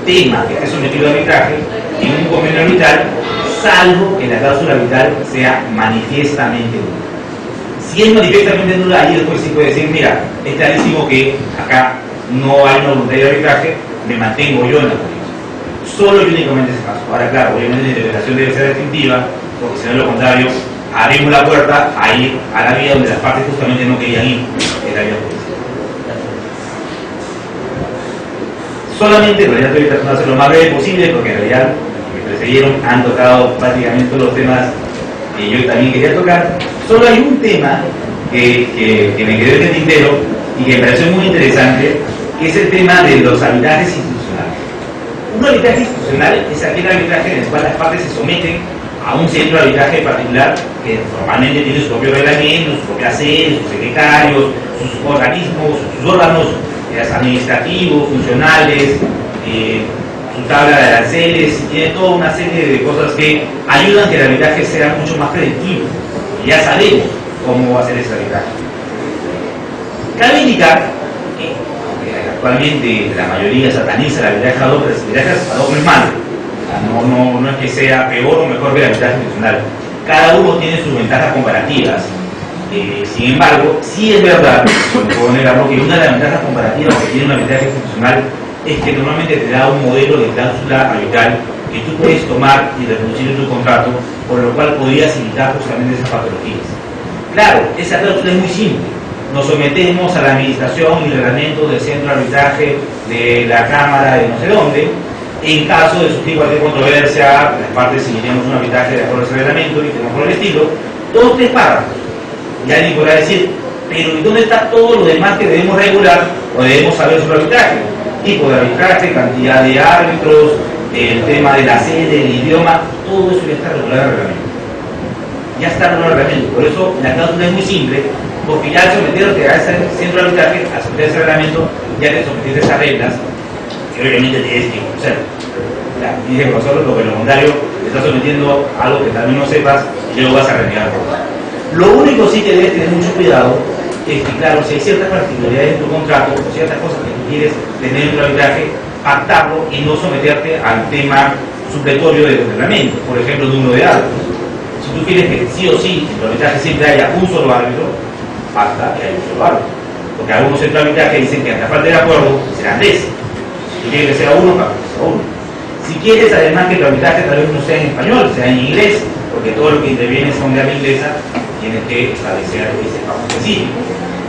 tema que esté sometido a arbitraje en un convenio arbitral, salvo que la cláusula arbitral sea manifiestamente nula. Si es manifiestamente nula, ahí el juez sí puede decir, mira, es clarísimo que acá no hay una voluntad de arbitraje, me mantengo yo en la justicia. Solo y únicamente ese caso. Ahora, claro, obviamente la interpretación debe ser definitiva, porque si no, de lo contrario, abrimos la puerta a ir a la vía donde las partes justamente no querían ir, en la vía judicial. Solamente, en realidad estoy tratando de hacer lo más breve posible, porque en realidad me precedieron, han tocado prácticamente todos los temas que yo también quería tocar. Solo hay un tema que me quedó en el tintero y que me pareció muy interesante, que es el tema de los arbitrajes institucionales. Un arbitraje institucional es aquel arbitraje en el cual las partes se someten a un centro de arbitraje particular que formalmente tiene su propio reglamento, su propia sede, sus secretarios, sus organismos, sus órganos administrativos, funcionales, su tabla de aranceles, y tiene toda una serie de cosas que ayudan a que el arbitraje sea mucho más predictivo. Y ya sabemos cómo hacer ese arbitraje. Cabe indicar que actualmente la mayoría sataniza el arbitraje ad hoc, pero el arbitraje ad hoc no es malo. No es que sea peor o mejor que el arbitraje institucional. Cada uno tiene sus ventajas comparativas. Sin embargo, sí es verdad, no puedo negarlo, que una de las ventajas comparativas que tiene un arbitraje institucional es que normalmente te da un modelo de cláusula arbitral que tú puedes tomar y reproducir en tu contrato, por lo cual podrías evitar justamente esas patologías. Claro, esa cláusula es muy simple. Nos sometemos a la administración y reglamento del centro de arbitraje de la Cámara de no sé dónde. En caso de surgir cualquier controversia, las partes seguiríamos un arbitraje de acuerdo a ese reglamento y tenemos por el estilo. Todos 3 párrafos. Y alguien podrá decir, pero ¿y dónde está todo lo demás que debemos regular o debemos saber sobre el arbitraje? Tipo de arbitraje, cantidad de árbitros, el tema de la sede, el idioma, todo eso ya está regulado en el reglamento. Ya está regulado en el reglamento. Por eso la cláusula es muy simple, porque ya al someterte a ese centro de arbitraje, al someter ese reglamento, ya te sometiste a esas reglas que obviamente tienes que conocer. Tienes que conocerlo porque lo contrario te estás sometiendo a algo que también no sepas y luego vas a renegar por eso. Lo único sí que debes tener mucho cuidado es que, claro, si hay ciertas particularidades en tu contrato o ciertas cosas que tú quieres tener en tu arbitraje, pactarlo y no someterte al tema supletorio de tu reglamento. Por ejemplo, el número de árbitros. Si tú quieres que sí o sí en tu arbitraje siempre haya un solo árbitro, pacta que haya un solo árbitro. Porque algunos centros de arbitraje dicen que hasta falta de acuerdo serán 10. Si tú quieres que sea uno, pacta que sea uno. Si quieres además que tu arbitraje tal vez no sea en español, sea en inglés, porque todo lo que interviene son de habla inglesa, tienes que establecer ese paso específico.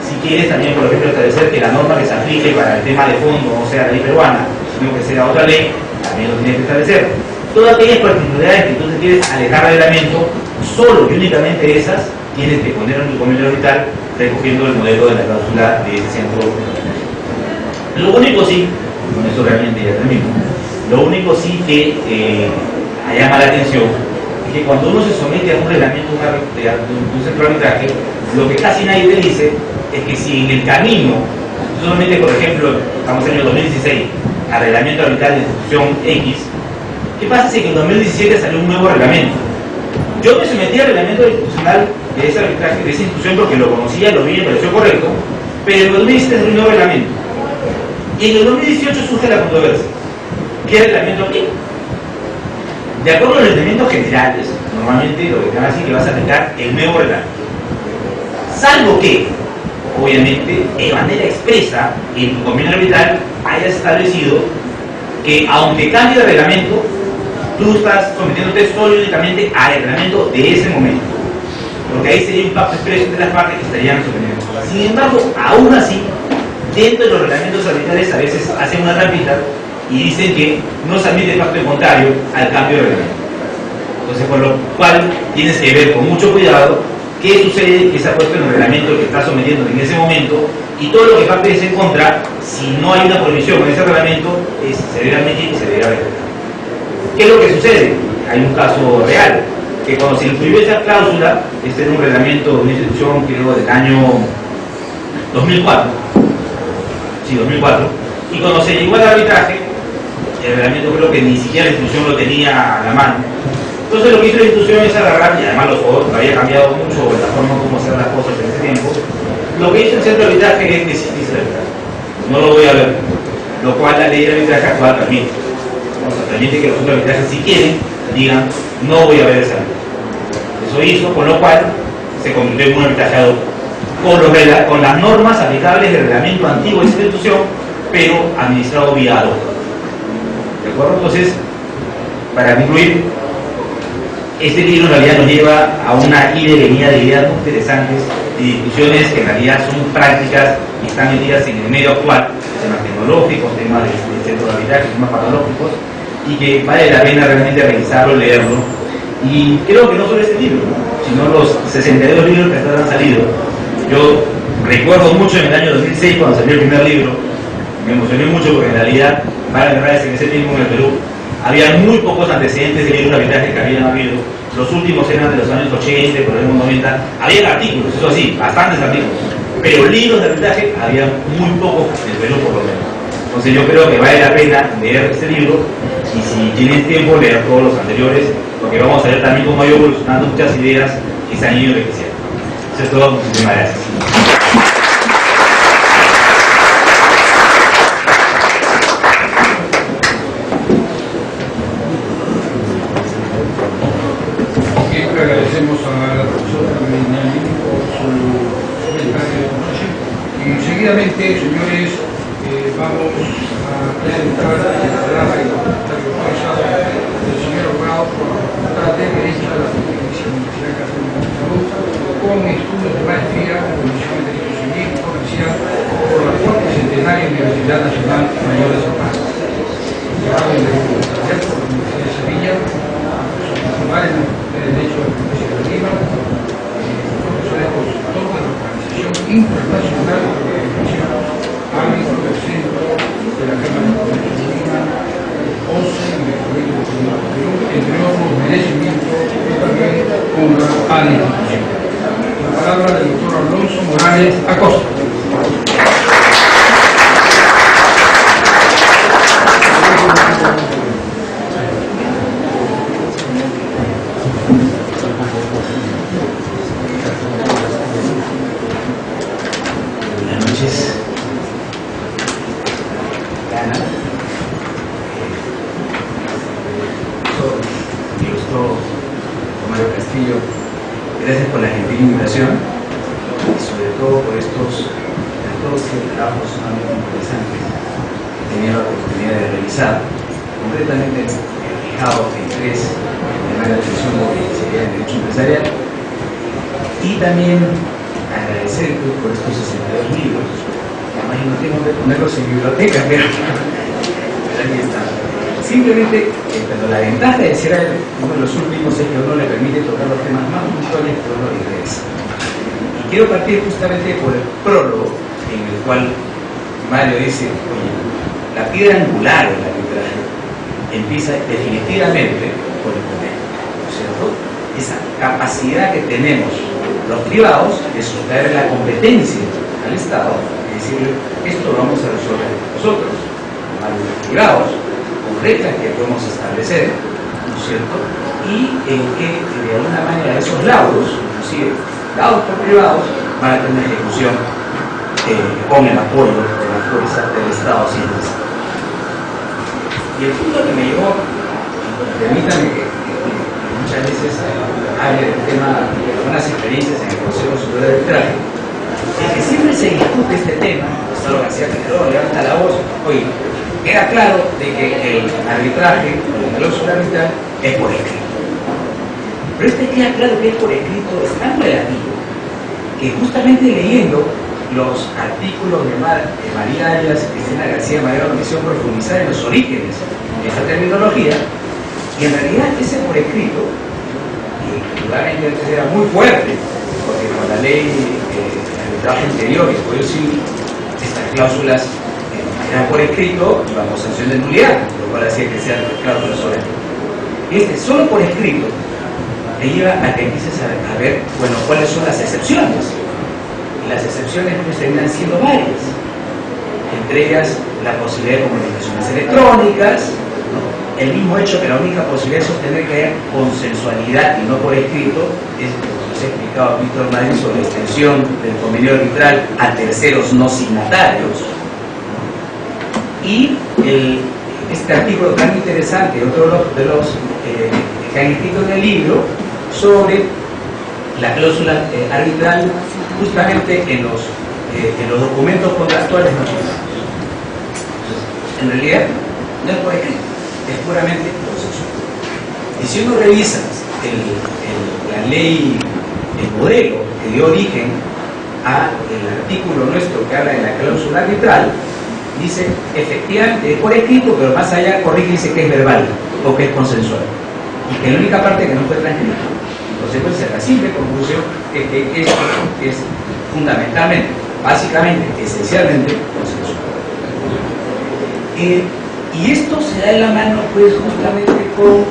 Si quieres también, por ejemplo, establecer que la norma que se aplique para el tema de fondo no sea la ley peruana, sino que sea otra ley, también lo tienes que establecer. Todas aquellas particularidades que tú te quieres alejar del reglamento, solo y únicamente esas, tienes que poner en tu convenio arbitral recogiendo el modelo de la cláusula de ese centro. Lo único sí, con eso realmente ya termino, lo único sí que llama la atención que cuando uno se somete a un reglamento de un centro de arbitraje, lo que casi nadie te dice es que si en el camino, solamente por ejemplo, estamos en el 2016, al reglamento arbitral de institución X, ¿qué pasa si en el 2017 salió un nuevo reglamento? Yo me sometí al reglamento institucional de ese arbitraje, de esa institución, porque lo conocía, lo vi, me pareció correcto, pero en el 2017 salió un nuevo reglamento. Y en el 2018 surge la controversia. ¿Qué reglamento aplica? De acuerdo a los lineamientos generales, normalmente lo que te van a decir es que vas a aplicar el nuevo reglamento. Salvo que, obviamente, de manera expresa, en tu convenio arbitral hayas establecido que, aunque cambie de reglamento, tú estás sometiéndote solo y únicamente al reglamento de ese momento. Porque ahí sería un pacto expreso entre las partes que estarían sometiendo. Sin embargo, aún así, dentro de los reglamentos arbitrales a veces hacen una trampita y dicen que no se admite el pacto en contrario al cambio de reglamento. Entonces, por lo cual tienes que ver con mucho cuidado qué sucede, que se ha puesto en el reglamento que está sometiendo en ese momento, y todo lo que pactes en contra, si no hay una prohibición en ese reglamento, se debe admitir y se debe respetar. ¿Qué es lo que sucede? Hay un caso real, que cuando se incluyó esa cláusula, este era un reglamento de una institución, creo, del año 2004, sí, 2004, y cuando se llegó al arbitraje, el reglamento creo que ni siquiera la institución lo tenía a la mano. Entonces lo que hizo la institución es agarrar, y además había cambiado mucho la forma como hacer las cosas en ese tiempo, lo que hizo el centro de arbitraje es desistir del arbitraje. No lo voy a ver, lo cual la ley de arbitraje actual permite. O sea, permite que los centros de arbitraje, si quieren, digan, no voy a ver ese arbitraje. Eso hizo, con lo cual se convirtió en un arbitraje ad hoc, con las normas aplicables del reglamento antiguo de esa institución, pero administrado vía ad hoc. ¿De acuerdo? Entonces, para concluir, este libro en realidad nos lleva a una ida y venida de ideas muy interesantes, de discusiones que en realidad son prácticas y están metidas en el medio actual, temas tecnológicos, temas de centro de arbitraje, temas patológicos, y que vale la pena realmente revisarlo, leerlo. Y creo que no solo este libro, sino los 62 libros que hasta han salido. Yo recuerdo mucho en el año 2006 cuando salió el primer libro, me emocioné mucho porque en realidad, para verdad, en ese tiempo en el Perú había muy pocos antecedentes de libros de arbitraje que habían habido, los últimos eran de los años 80, por ejemplo 90, había artículos, eso sí, bastantes artículos, pero libros de arbitraje había muy pocos en el Perú por lo menos. Entonces yo creo que vale la pena leer este libro y si tienes tiempo leer todos los anteriores, porque vamos a ver también cómo ha ido evolucionando muchas ideas que se han ido enriqueciendo. Eso es todo, muchísimas gracias. Agradecemos a la profesora Melinani por su comentario de noche. Y seguidamente, señores, vamos a presentar la palabra y el comentario autorizado del señor Abogado por la Facultad de Derecho de la Pontificia Universidad Católica de Salud, con estudios de maestría en Comisión de Derecho Civil y Comercial por la Corte Centenaria Universidad Nacional Mayor de San Marcos. Llevado en Derecho Empresarial por la Universidad de Sevilla, titular en Derecho de la Cooperativa, profesor consultor de la Organización Internacional de la Cooperación, árbitro del Centro de la Cámara de Comercio de Lima, 11 en el Colegio de Perú, entre otros merecimientos y también honra a la institución. La palabra del doctor Alonso Morales Acosta. Gracias por la gentil invitación y sobre todo por estos trabajos sumamente interesantes que he tenido la oportunidad de realizar, concretamente fijados en tres: el tema de la atención de la especialidad en Derecho Empresarial, y también agradecer por estos 62 libros, que además no tengo que ponerlos en biblioteca, pero ahí están. Simplemente, la ventaja de ser uno de los últimos es que a uno le permite tocar los temas más puntuales que uno le interesa. Y quiero partir justamente por el prólogo, en el cual Mario dice: oye, la piedra angular del arbitraje empieza definitivamente por el poder, ¿no es cierto? Esa capacidad que tenemos los privados de sustraer la competencia al Estado y decirle: esto lo vamos a resolver nosotros, a los privados, reglas que podemos establecer, ¿no es cierto? Y en que de alguna manera esos laudos, inclusive dados por privados, van a tener una ejecución con el apoyo de la fuerza del Estado si es necesario. Y el punto que me llevó, permítanme que muchas veces hable del tema de algunas experiencias en el Consejo Superior de Arbitraje, es que siempre se discute este tema. Gustavo García Calderón levanta la voz: oye, queda claro de que el arbitraje, o la cláusula arbitral, es por escrito. Pero queda claro que es por escrito, es tan relativo, que justamente leyendo los artículos de María Arias y Cristina García Madero me hicieron profundizar en los orígenes de esta terminología, y en realidad ese por escrito, que indudablemente antes era muy fuerte, porque con la ley de arbitraje anterior y después sí, estas cláusulas eran por escrito y bajo sanción de nulidad, lo cual hacía que sean cláusulas sobre esto. Solo por escrito te lleva a que empieces a ver, bueno, cuáles son las excepciones. Y las excepciones pues terminan siendo varias. Entre ellas, la posibilidad de comunicaciones electrónicas, ¿no? El mismo hecho que la única posibilidad de sostener que haya consensualidad y no por escrito es lo que nos ha explicado Víctor Madrid sobre la extensión del convenio arbitral a terceros no signatarios. Y este artículo tan interesante, otro de los que han escrito en el libro, sobre la cláusula arbitral justamente en los documentos contractuales no firmados. En realidad, no es por escrito, es puramente consensual. Y si uno revisa la ley, el modelo que dio origen al artículo nuestro que habla de la cláusula arbitral, dice efectivamente es por escrito, pero más allá corrige y dice que es verbal o que es consensual, y que la única parte que no fue transcrita. En consecuencia, la simple conclusión es que esto es fundamentalmente, básicamente, esencialmente consensual. Y esto se da en la mano pues justamente con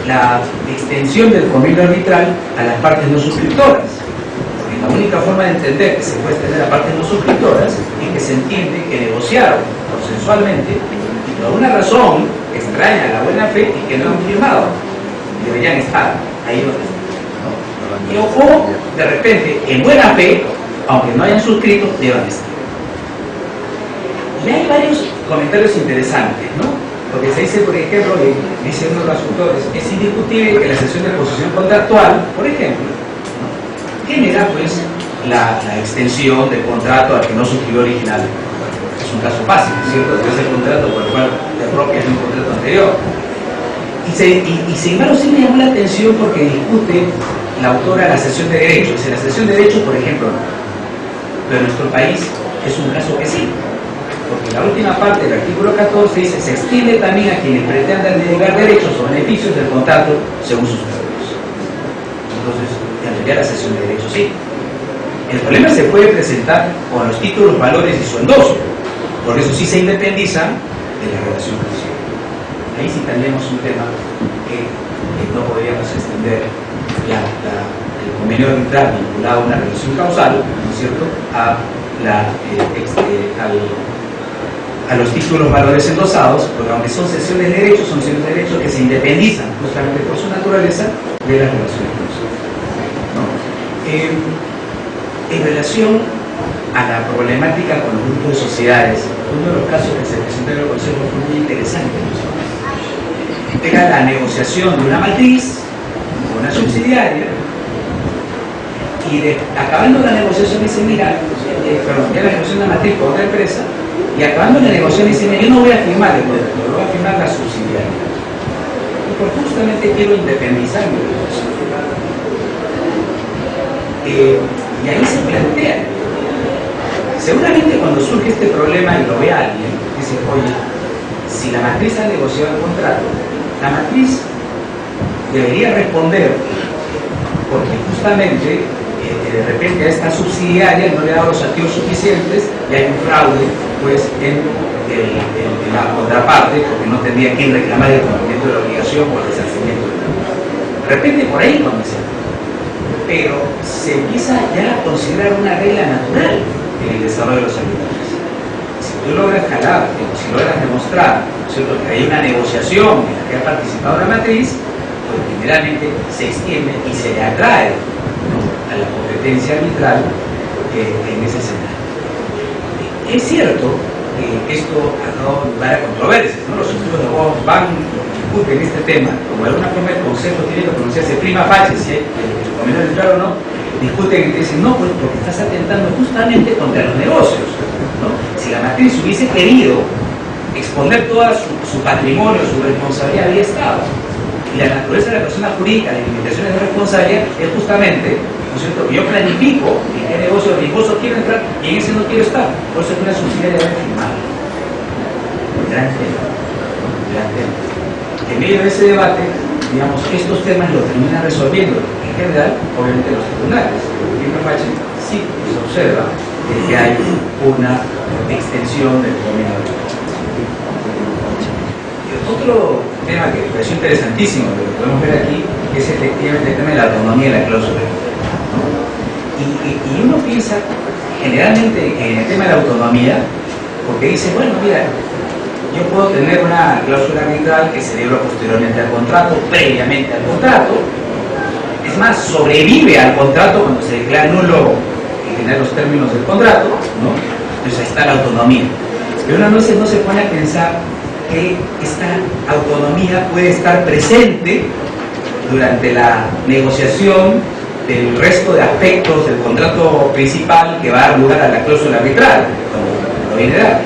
la extensión del convenio arbitral a las partes no suscriptoras. Porque la única forma de entender que se puede extender a partes no suscriptoras es que se entiende que negociaron consensualmente y por una razón extraña a la buena fe y que no han firmado. Deberían estar ahí donde están. Y ojo, de repente, en buena fe, aunque no hayan suscrito, deben estar. Y hay varios comentarios interesantes, ¿no? Porque se dice, por ejemplo, dice uno de los autores, es indiscutible que la cesión de posición contractual, por ejemplo, ¿no?, genera pues la extensión del contrato al que no suscribió original. Es un caso fácil, ¿cierto? Es el contrato por el cual te apropias de un contrato anterior. Y sin embargo sí me llamó la atención porque discute la autora la cesión de derechos. En la cesión de derechos, por ejemplo, pero en nuestro país es un caso que sí. Porque la última parte del artículo 14 dice, se extiende también a quienes pretendan delegar derechos o beneficios del contrato según sus términos. Entonces, en realidad la cesión de derechos sí. El problema se puede presentar con los títulos, valores y su endoso. Por eso sí se independizan de la relación causal. Ahí sí tenemos un tema que no podríamos extender el convenio arbitral vinculado a una relación causal, ¿no es cierto?, a los títulos, valores endosados, porque aunque son cesiones de derechos, son cesiones de derechos que se independizan justamente por su naturaleza de las relaciones causales, ¿no? En relación a la problemática con los grupos de sociedades, uno de los casos que se presentó en el Consejo fue muy interesante, ¿no? Era la negociación de una matriz con una subsidiaria y acabando la negociación dice, mira, ya la negociación de la matriz con otra empresa, y acabando la negociación dice, mira, yo no voy a firmar el contrato, lo voy a firmar la subsidiaria. Porque justamente quiero independizarme de la subsidiaria. Y ahí se plantea, seguramente cuando surge este problema y lo ve alguien, dice, oye, si la matriz ha negociado el contrato, la matriz debería responder porque justamente de repente a esta subsidiaria no le ha dado los activos suficientes y hay un fraude pues en la contraparte porque no tendría quien reclamar el cumplimiento de la obligación o el resarcimiento. De repente por ahí comienza, pero se empieza ya a considerar una regla natural en el desarrollo de los arbitrajes. Si tú logras jalar, si logras demostrar, ¿cierto?, que hay una negociación en la que ha participado la matriz, pues generalmente se extiende y se le atrae, ¿no?, a la competencia arbitral en ese escenario. Es cierto que esto ha dado lugar a controversias, ¿no? Los estudios de abogados van y discuten este tema, como de alguna forma el Consejo tiene que pronunciarse prima facie si el convenio arbitral o no, discuten y dicen, no, pues porque estás atentando justamente contra los negocios, ¿no? Si la matriz hubiese querido exponer todo su patrimonio, su responsabilidad, había estado. Y la naturaleza de la persona jurídica, las limitaciones de responsabilidad, es justamente, ¿no es cierto?, que yo planifico en qué negocio riesgoso quiero entrar y en ese no quiero estar. Por eso es que una subsidiaria debe firmar. Gran tema. Gran tema. En medio de ese debate, digamos, estos temas los terminan resolviendo en general, obviamente, los tribunales. En Fache sí se observa que hay una extensión del convenio arbitral. Otro tema que me pareció interesantísimo, lo que podemos ver aquí, es efectivamente el tema de la autonomía de la cláusula, ¿no? Y uno piensa generalmente en el tema de la autonomía, porque dice, bueno, mira, yo puedo tener una cláusula arbitral que celebra posteriormente al contrato, previamente al contrato, es más, sobrevive al contrato cuando se declara nulo en general los términos del contrato, ¿no? Entonces ahí está la autonomía. Pero uno a veces no se pone a pensar que esta autonomía puede estar presente durante la negociación del resto de aspectos del contrato principal que va a dar lugar a la cláusula arbitral, como lo viene a dar.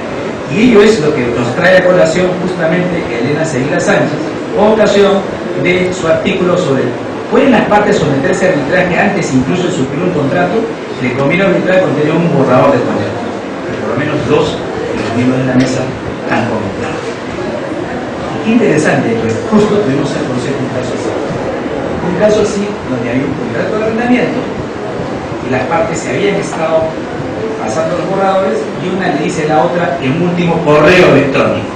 Y ello es lo que nos trae a colación justamente Elena Seguila Sánchez, con ocasión de su artículo sobre ¿pueden las partes someterse a arbitraje antes incluso de suscribir un contrato? Le conviene arbitrar contenía un borrador de contrato. Por lo menos dos de los miembros de la mesa han comentado. Qué interesante, pues justo tuvimos el consejo un caso así. Un caso así donde había un contrato de arrendamiento y las partes se habían estado pasando los borradores y una le dice a la otra en un último correo electrónico: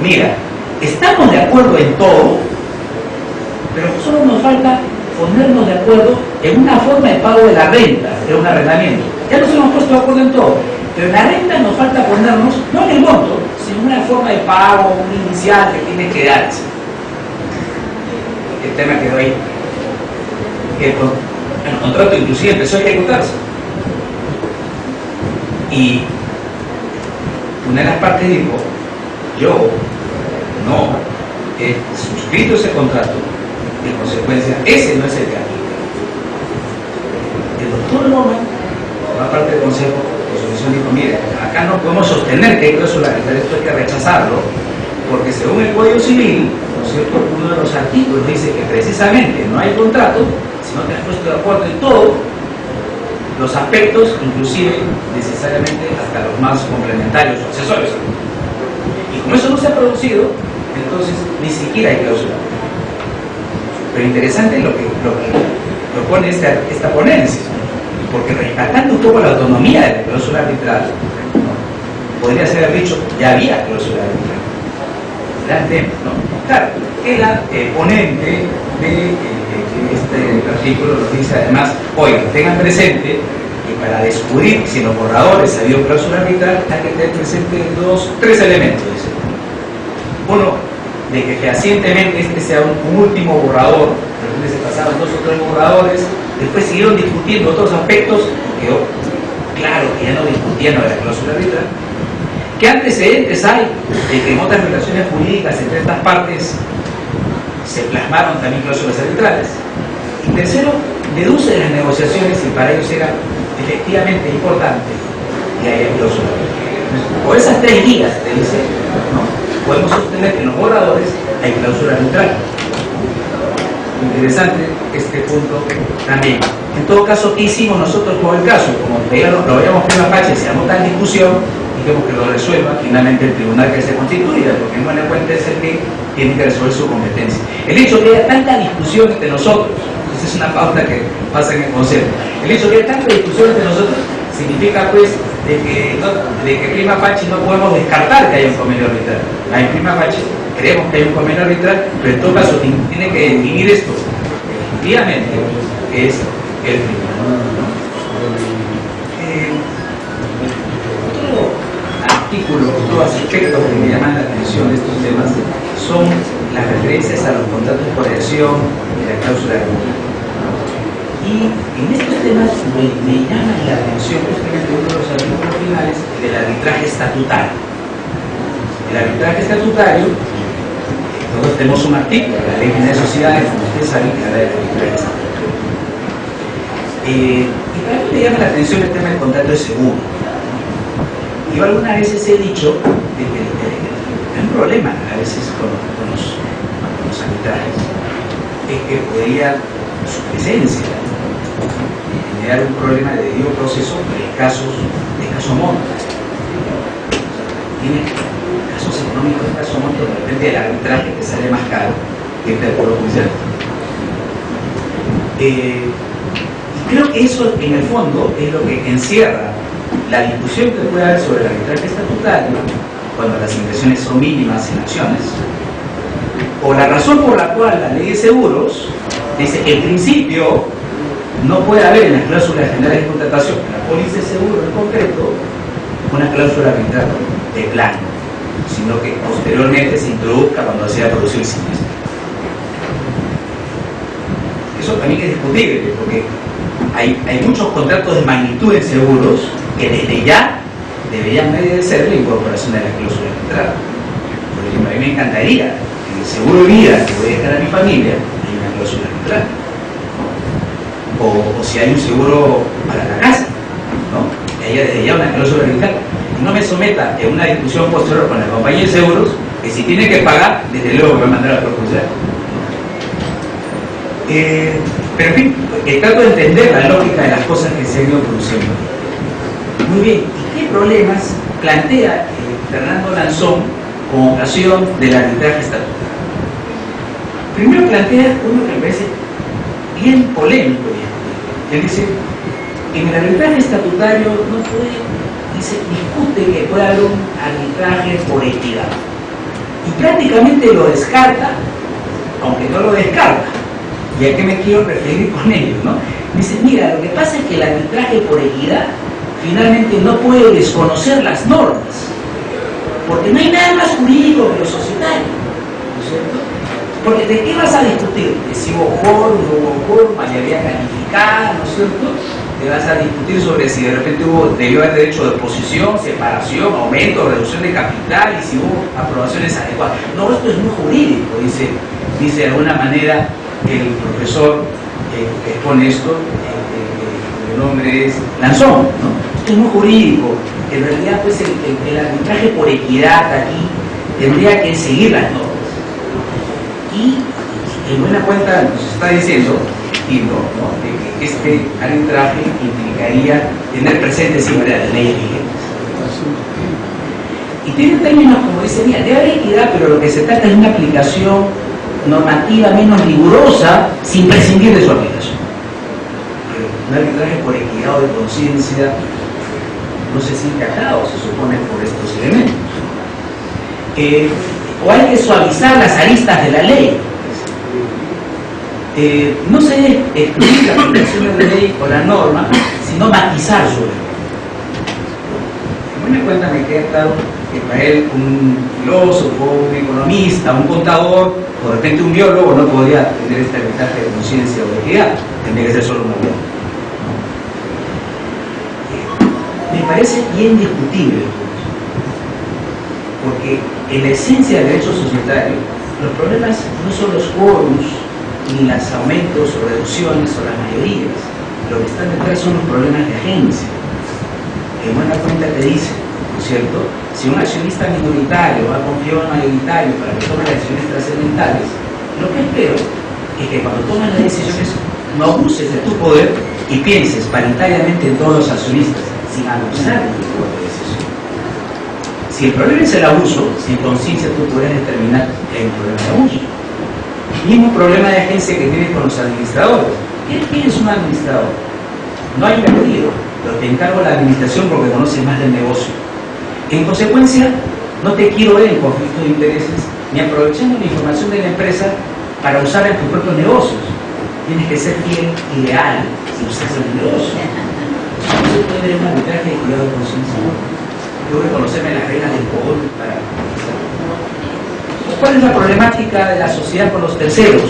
mira, estamos de acuerdo en todo, pero solo nos falta ponernos de acuerdo en una forma de pago de la renta, de un arrendamiento. Ya nos hemos puesto de acuerdo en todo, pero en la renta nos falta ponernos, no en el monto, sino en una forma de pago, un inicial que tiene que darse. El tema quedó ahí. El contrato inclusive empezó a ejecutarse. Y una de las partes dijo, yo no he suscrito ese contrato, y en consecuencia ese no es el que aplica. El doctor Loma, por la parte del Consejo de Resolución, dijo, mire, acá no podemos sostener que hay cláusula arbitral, esto hay que rechazarlo, porque según el Código Civil, ¿no es cierto?, uno de los artículos dice que precisamente no hay contrato si no te has puesto de acuerdo en todos los aspectos, inclusive necesariamente hasta los más complementarios o accesorios. Y como eso no se ha producido, entonces ni siquiera hay cláusula. Pero interesante lo que propone esta ponencia, porque rescatando un poco la autonomía de la cláusula arbitral, ¿no?, podría ser haber dicho, ya había cláusula arbitral. Gran tema, ¿no? Claro, que la ponente de este artículo nos dice además, oigan, tengan presente que para descubrir si en los borradores ha habido cláusula arbitral hay que tener presente tres elementos. Dice. Uno, de que fehacientemente este sea un último borrador, de repente se pasaron 2 o 3 borradores, después siguieron discutiendo otros aspectos, quedó claro que ya no discutían de la cláusula arbitral. ¿Qué antecedentes hay de que en otras relaciones jurídicas entre estas partes se plasmaron también cláusulas arbitrales? Y tercero, deduce de las negociaciones si para ellos era efectivamente importante que haya cláusula arbitral. Por esas 3 guías, te dice, ¿no?, podemos sostener que en los borradores hay cláusula arbitral. Interesante este punto también. En todo caso, ¿qué hicimos nosotros con el caso? Como lo veíamos prima facie, se armó tal discusión, dijimos que lo resuelva finalmente el tribunal que se constituya, porque en buena cuenta es el que tiene que resolver su competencia. El hecho de que haya tanta discusión entre nosotros, esa es una pauta que pasa en el Consejo, el hecho de que haya tanta discusión entre nosotros significa pues de que prima facie no podemos descartar que haya un convenio arbitral. En prima facie creemos que hay un convenio arbitral, pero en todo caso tiene que definir esto efectivamente, que es el tribunal. Otro aspecto que me llaman la atención de estos temas son las referencias a los contratos por adhesión y la cláusula arbitral. Y en estos temas me llama la atención justamente uno de los artículos finales del arbitraje estatutario. El arbitraje estatutario, nosotros tenemos un artículo, la Ley General de Sociedades, como ustedes saben, que habla del arbitraje estatutario. Y para mí me llama la atención el tema del contrato de seguro. Yo algunas veces he dicho que hay un problema a veces con los arbitrajes, es que podría su presencia generar un problema de debido proceso de casos montos. Tiene casos económicos de casos montos, de repente el arbitraje te sale más caro que el acuerdo judicial. Y creo que eso en el fondo es lo que encierra la discusión que puede haber sobre el arbitraje estatutario cuando las inversiones son mínimas en acciones, o la razón por la cual la ley de seguros dice que en principio no puede haber en las cláusulas generales de contratación, en la póliza de seguro en concreto, una cláusula arbitral de plano, sino que posteriormente se introduzca cuando se haya producido el siniestro. Eso también es discutible, porque hay muchos contratos de magnitud en seguros que desde ya deberían merecer la incorporación de la cláusula arbitral. Por ejemplo, a mí me encantaría en el seguro de vida que voy a dejar a mi familia hay una cláusula arbitral, ¿no? O si hay un seguro para la casa, ¿no?, que haya desde ya una cláusula arbitral. Y no me someta en una discusión posterior con la compañía de seguros que si tiene que pagar, desde luego me va a mandar a procurar. Pero en fin, trato de entender la lógica de las cosas que se han ido produciendo. Muy bien, ¿y qué problemas plantea Fernando Lanzón con ocasión del arbitraje estatutario? Primero plantea uno que me parece bien polémico. Él dice, en el arbitraje estatutario no puede, discute que pueda haber un arbitraje por equidad. Y prácticamente lo descarta, aunque no lo descarta. ¿Y a qué me quiero referir con ello, no? Dice, mira, lo que pasa es que el arbitraje por equidad finalmente no puede desconocer las normas, porque no hay nada más jurídico que lo societario, ¿no es cierto? Porque ¿de qué vas a discutir? De si hubo quórum, no hubo quórum, mayoría calificada, ¿no es cierto? Te vas a discutir sobre si de repente debió haber derecho de oposición, separación, aumento, reducción de capital y si hubo aprobaciones adecuadas. No, esto es muy jurídico, dice de alguna manera el profesor que expone esto, el nombre es Lanzón, ¿no? Esto es muy jurídico. En realidad, pues el arbitraje por equidad aquí tendría que seguir las normas. Y en buena cuenta nos está diciendo, ¿no? De que este arbitraje implicaría tener presente siempre la ley vigente. Y tiene términos como dice, mira, debe haber equidad, pero lo que se trata es de una aplicación normativa menos rigurosa sin prescindir de su aplicación. Un arbitraje por equidad o de conciencia no se siente atado, se supone, por estos elementos. O hay que suavizar las aristas de la ley. No se debe excluir la aplicación de la ley o la norma, sino matizar su ley. En buena cuenta me queda claro que para él un filósofo, un economista, un contador, o de repente un biólogo no podría tener este arbitraje de conciencia o de equidad, tendría que ser solo un biólogo. Me parece bien discutible, porque en la esencia del derecho societario los problemas no son los quórums, ni los aumentos o reducciones o las mayorías. Lo que están detrás son los problemas de agencia. En buena cuenta te dice, ¿no es cierto? Si un accionista minoritario va a confiar en un mayoritario para que tome las decisiones trascendentales, lo que espero es que cuando tomes las decisiones no abuses de tu poder y pienses paritariamente en todos los accionistas, sin abusar de tu poder de decisión. Si el problema es el abuso, sin conciencia tú puedes determinar que hay un problema de abuso. Mismo problema de agencia que tienes con los administradores. ¿Quién es un administrador? No hay un pedido, pero te encargo la administración porque conoces más del negocio. En consecuencia, no te quiero ver en conflicto de intereses ni aprovechando la información de la empresa para usarla en tus propios negocios. Tienes que ser fiel y leal si usas el negocio. No se puede ver un arbitraje de cuidado de conciencia. Tengo que conocerme las reglas del juego para... ¿Cuál es la problemática de la sociedad con los terceros?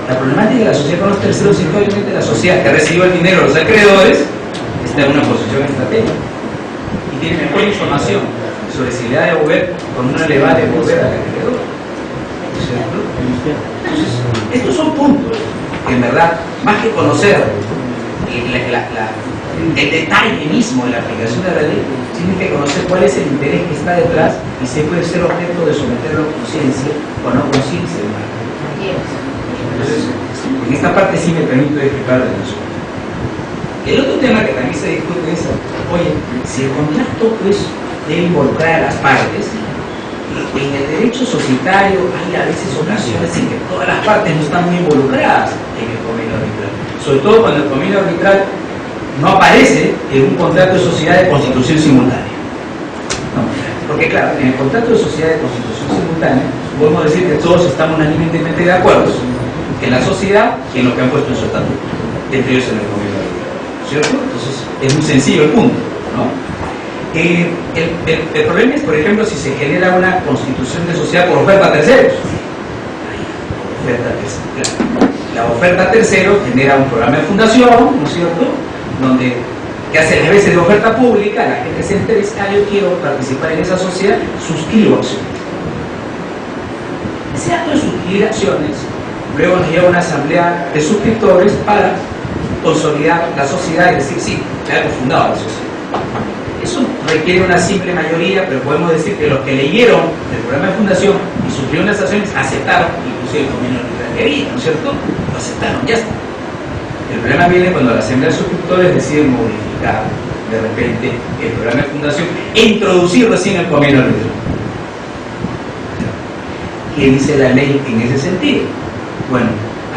La problemática de la sociedad con los terceros es que obviamente la sociedad que recibió el dinero de los acreedores está en una posición estratégica y tiene mejor información sobre si le da de devolver con una elevada devolver al acreedor. Entonces, estos son puntos que en verdad, más que conocer el detalle mismo de la aplicación de la ley, tienes que conocer cuál es el interés que está detrás y si puede ser objeto de someterlo a conciencia o no conciencia. Entonces, en esta parte sí me permito explicar de nosotros. El otro tema que también se discute es, oye, si el contrato pues debe involucrar a las partes, en el derecho societario hay a veces ocasiones en que todas las partes no están muy involucradas en el convenio arbitral, sobre todo cuando el convenio arbitral no aparece en un contrato de sociedad de constitución simultánea. No, porque claro, en el contrato de sociedad de constitución simultánea podemos decir que todos estamos unánimemente de acuerdo en la sociedad y en lo que han puesto en su estatuto, entre ellos en el convenio arbitral, ¿cierto? Entonces es muy sencillo el punto, ¿no? El problema es, por ejemplo, si se genera una constitución de sociedad por oferta a terceros. La oferta a terceros genera un programa de fundación, ¿no es cierto?, donde que hace las veces de oferta pública, la gente se interesa, yo quiero participar en esa sociedad, suscribo acciones. Ese acto de suscribir acciones luego nos lleva a una asamblea de suscriptores para consolidar la sociedad y decir, sí, ya hemos fundado la sociedad. Eso requiere una simple mayoría, pero podemos decir que los que leyeron el programa de fundación y suscribieron las acciones aceptaron, inclusive el convenio arbitral que había, ¿no es cierto? Lo aceptaron, ya está. El problema viene cuando la asamblea de suscriptores decide modificar de repente el programa de fundación e introducir recién el convenio arbitral. ¿Qué dice la ley en ese sentido? Bueno,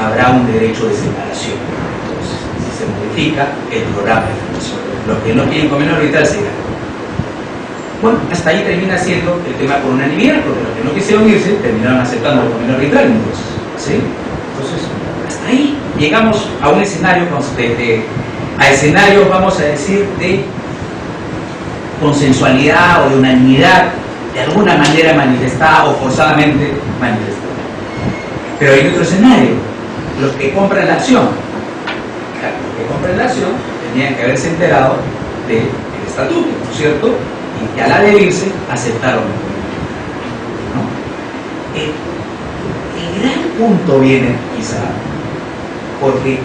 habrá un derecho de separación. Entonces, si se modifica el programa de fundación, los que no tienen convenio arbitral se irán. Bueno, hasta ahí termina siendo el tema por unanimidad, porque los que no quisieron irse terminaron aceptando el convenio arbitral, entonces, ¿sí? Entonces, hasta ahí llegamos a un escenario, a escenarios, vamos a decir, de consensualidad o de unanimidad, de alguna manera manifestada o forzadamente manifestada. Pero hay otro escenario, los que compran la acción. Claro, los que compran la acción tenían que haberse enterado del estatuto, ¿no es cierto? Y al adherirse aceptaron el convenio, ¿no? El gran punto viene quizá porque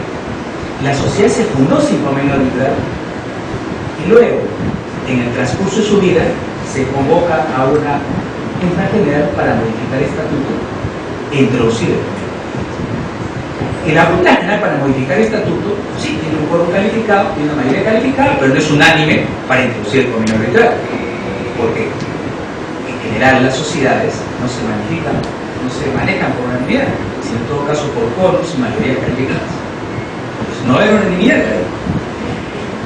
la sociedad se fundó sin convenio arbitral y luego, en el transcurso de su vida, se convoca a una Junta General para modificar el estatuto e introducir el convenio. En la Junta General para modificar el estatuto, sí, tiene un quórum calificado, tiene una mayoría calificada, pero no es unánime para introducir el convenio arbitral. Porque en general las sociedades no se manejan por unanimidad, sino en todo caso por quórums y mayoría calificada. Entonces no hay unanimidad ahí.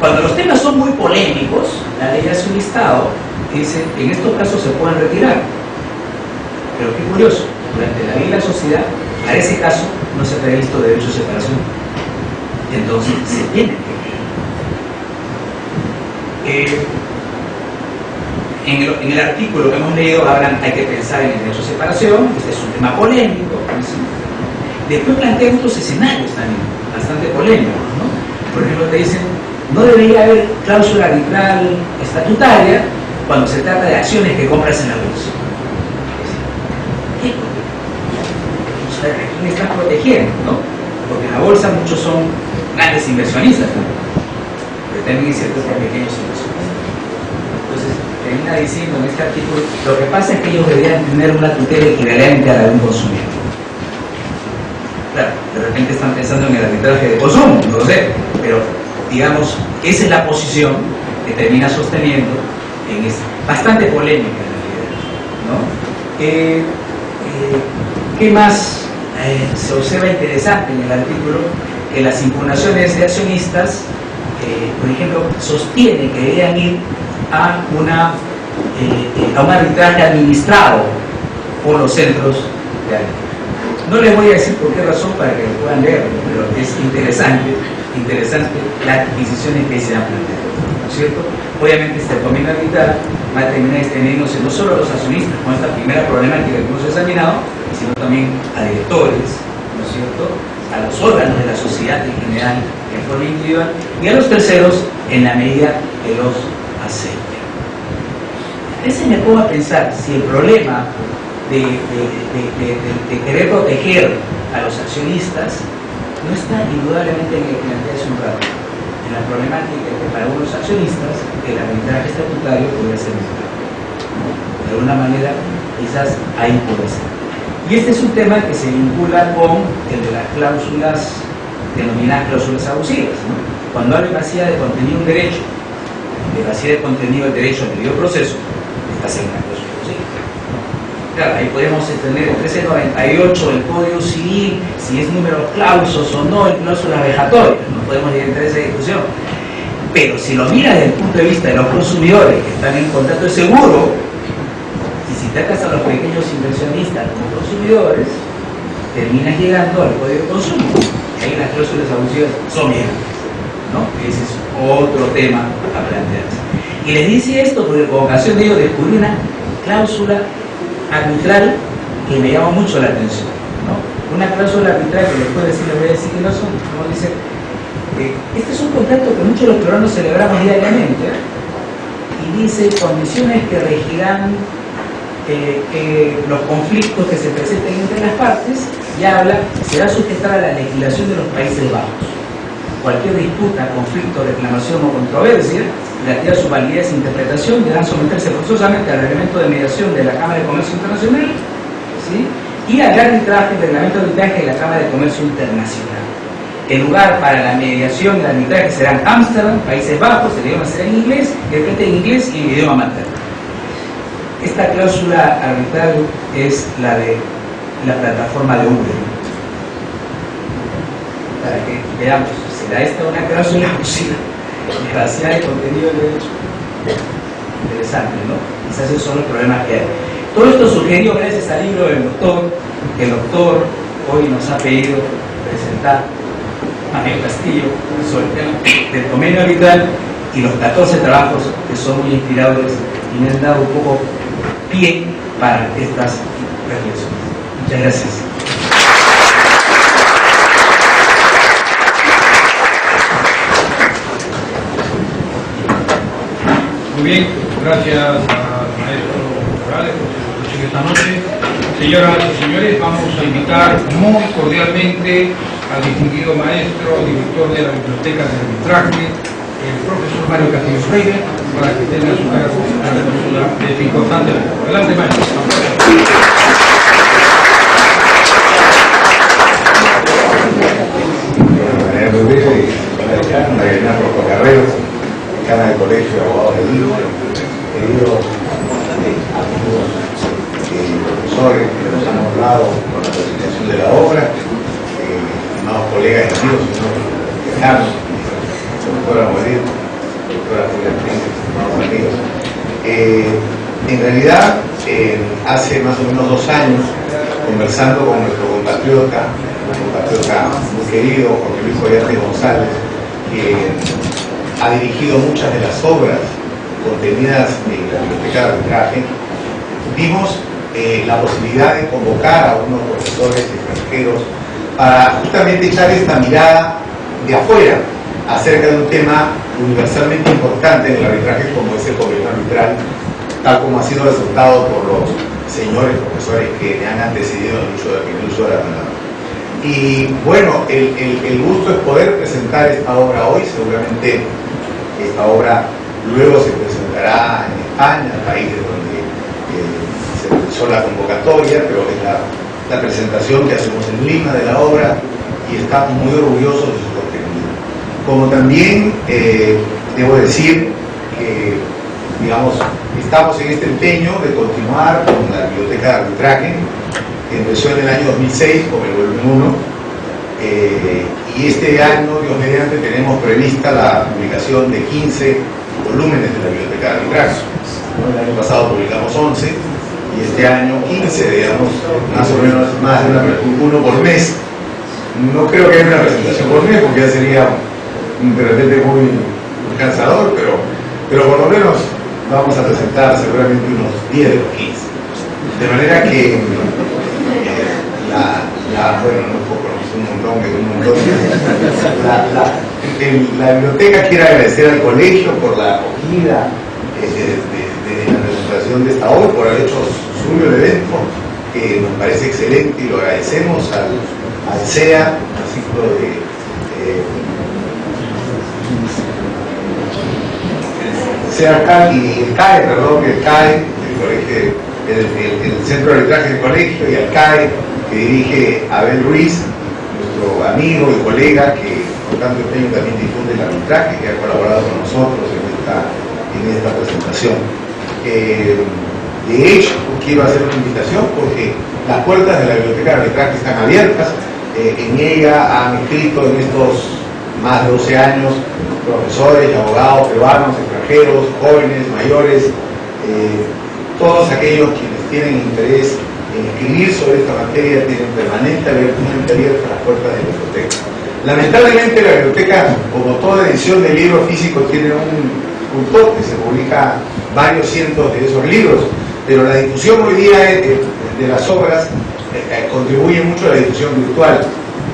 Cuando los temas son muy polémicos, la ley hace un listado y dice, en estos casos se pueden retirar. Pero qué curioso, durante la ley de la sociedad, a ese caso no se ha previsto derecho de separación. Entonces se tiene que en el artículo que hemos leído hablan, hay que pensar en el derecho de separación, este es un tema polémico, ¿sí? Después plantean otros escenarios también, bastante polémicos, ¿no? Por ejemplo, te dicen, no debería haber cláusula arbitral estatutaria cuando se trata de acciones que compras en la bolsa. ¿Qué? O sea, ¿a quién estás protegiendo, no? Porque en la bolsa muchos son grandes inversionistas, ¿no? Pero también hay ciertos pequeños inversionistas. Entonces, termina diciendo en este artículo, lo que pasa es que ellos deberían tener una tutela equivalente a la de un consumidor. Claro, de repente están pensando en el arbitraje de consumo, no lo sé, pero digamos, esa es la posición que termina sosteniendo en esta, bastante polémica en realidad, ¿no? ¿Qué más se observa interesante en el artículo? Que las impugnaciones de accionistas, por ejemplo, sostienen que deberían ir a un arbitraje administrado por los centros de arbitraje. No les voy a decir por qué razón para que lo puedan leer, pero es interesante las decisiones que se han planteado, ¿no es cierto? Obviamente este convenio arbitral va a terminar extendiéndose no solo a los accionistas con esta primera problemática que hemos examinado, sino también a directores, ¿no es cierto?, a los órganos de la sociedad en general en forma individual y a los terceros en la medida que los acepten. A veces me pongo a pensar si el problema de querer proteger a los accionistas no está indudablemente en el que planteé hace un rato, en la problemática que para algunos accionistas el arbitraje estatutario puede ser mejor. De alguna manera, quizás ahí puede ser. Y este es un tema que se vincula con el de las cláusulas denominadas cláusulas abusivas, ¿no? Cuando hablo de vacía de contenido un derecho, de vacía de contenido el derecho al debido proceso, está en una cláusula abusiva. Claro, ahí podemos tener el 1398 del Código Civil, si es número clausos o no, en cláusulas vejatorias, no podemos entrar en esa discusión. Pero si lo miras desde el punto de vista de los consumidores que están en contrato de seguro, y si tratas a los pequeños inversionistas como consumidores, terminas llegando al Código de Consumo. Y ahí las cláusulas abusivas son bien, ¿no? Ese es otro tema a plantearse. Y les dice esto porque con ocasión de ello descubrí una cláusula arbitral que me llama mucho la atención, ¿no? Una cláusula arbitral que después les voy a decir que no son, como dice, este es un contrato que muchos de los peruanos celebramos diariamente, y dice condiciones que regirán los conflictos que se presenten entre las partes, y habla, será sujetada a la legislación de los Países Bajos. Cualquier disputa, conflicto, reclamación o controversia relativa a su validez e interpretación deberán someterse forzosamente al reglamento de mediación de la Cámara de Comercio Internacional, ¿sí?, y al arbitraje, el reglamento de arbitraje de la Cámara de Comercio Internacional. El lugar para la mediación y el arbitraje serán Ámsterdam, Países Bajos, el idioma será en inglés, el cliente en inglés y el idioma materno. Esta cláusula arbitral es la de la plataforma de Uber. Para que veamos, ¿será esta una cláusula abusiva? Vacía de contenido de derecho. Interesante, ¿no? Quizás esos son los problemas que hay. Todo esto sugerido gracias al libro del doctor, que el doctor hoy nos ha pedido presentar Mario Castillo, sobre el tema del convenio arbitral y los 14 trabajos que son muy inspiradores y me han dado un poco pie para estas reflexiones. Muchas gracias. Muy bien, gracias al maestro Morales por su exposición esta noche. Señoras y señores, vamos a invitar muy cordialmente al distinguido maestro, director de la Biblioteca de Arbitraje, el profesor Mario Castillo Freire, para que tenga a su cargo la lectura de este importante libro. Adelante, maestro. María Rodríguez y María Portocarrero, decana del Colegio de Abogados de Lima, queridos amigos y profesores que nos han honrado con la presentación de la obra, estimados colegas y amigos, señor Carlos, doctora Morir, doctora Julia Pérez, estimados amigos. En realidad, hace más o menos 2 años, conversando con nuestro compatriota muy querido, Jorge Luis Collarte González, que ha dirigido muchas de las obras contenidas en la Biblioteca de Arbitraje, vimos la posibilidad de convocar a unos profesores extranjeros para justamente echar esta mirada de afuera acerca de un tema universalmente importante en el arbitraje como es el convenio arbitral, tal como ha sido resultado por los señores profesores que me han antecedido en el uso de la palabra. Y bueno, el gusto es poder presentar esta obra hoy. Seguramente esta obra luego se presentará en España, países donde se realizó la convocatoria, pero es la presentación que hacemos en Lima de la obra y estamos muy orgullosos de su contenido. Como también debo decir que, digamos, estamos en este empeño de continuar con la Biblioteca de Arbitraje, que empezó en el año 2006 con el volumen 1, y este año, Dios mediante, tenemos prevista la publicación de 15 volúmenes de la Biblioteca de Arbitraje. El año pasado publicamos 11 y este año 15, digamos, más o menos más de uno por mes. No creo que haya una presentación por mes porque ya sería de repente muy cansador, pero por lo menos vamos a presentar seguramente unos 10 de los 15. De manera que bueno, no poco, la biblioteca quiere agradecer al colegio por la acogida de la presentación de esta obra, por haber hecho suyo el evento, que nos parece excelente y lo agradecemos al CEA, al ciclo de CEA y el CAE, perdón, el CAE, el colegio, el Centro de Arbitraje del Colegio, y al CAE, que dirige Abel Ruiz, nuestro amigo y colega que con tanto empeño también difunde el arbitraje, que ha colaborado con nosotros en esta presentación. De hecho, quiero hacer una invitación porque las puertas de la Biblioteca de Arbitraje están abiertas. En ella han escrito en estos más de 12 años profesores y abogados peruanos, extranjeros, jóvenes, mayores, todos aquellos quienes tienen interés en escribir sobre esta materia tienen permanentemente abiertas las puertas de la biblioteca. Lamentablemente la biblioteca, como toda edición de libro físico, tiene un tope, se publica varios cientos de esos libros, pero la difusión hoy día de las obras contribuye mucho a la difusión virtual.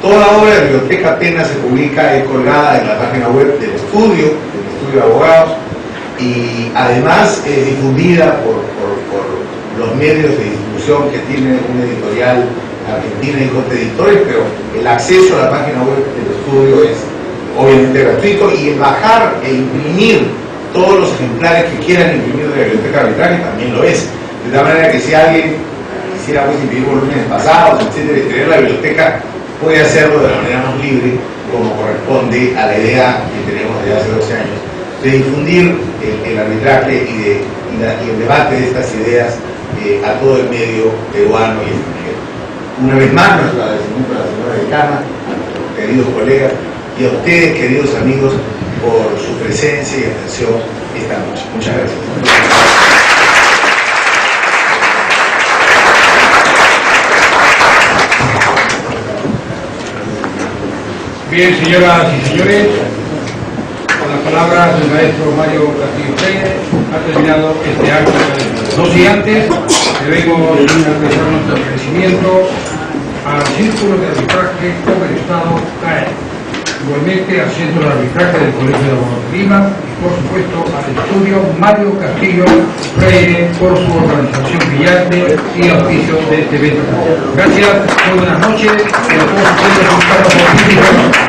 Toda obra de la biblioteca apenas se publica, es colgada en la página web del estudio de abogados, y además es difundida por los medios de distribución que tiene una editorial argentina y Cote Editores, pero el acceso a la página web del estudio es obviamente gratuito, y el bajar e imprimir todos los ejemplares que quieran imprimir de la Biblioteca de Arbitraje también lo es, de tal manera que si alguien quisiera pues imprimir volúmenes pasados, etcétera, y tener la biblioteca, puede hacerlo de la manera más libre, como corresponde a la idea que tenemos desde hace 12 años de difundir el arbitraje y el debate de estas ideas a todo el medio peruano y extranjero. Una vez más, nuestro agradecimiento a la señora decana, a nuestros queridos colegas y a ustedes, queridos amigos, por su presencia y atención esta noche. Muchas gracias. Bien, señoras y señores, con las palabras del maestro Mario Castillo Freire ha terminado este acto. No sin antes debemos realizar nuestro agradecimiento al Círculo de Arbitraje con el Estado CAE, igualmente al Centro de Arbitraje del Colegio de Abogados de Lima y por supuesto al estudio Mario Castillo Freire por su organización brillante y auspicio de este evento. Gracias, muy buenas noches y a todos ustedes un cargo por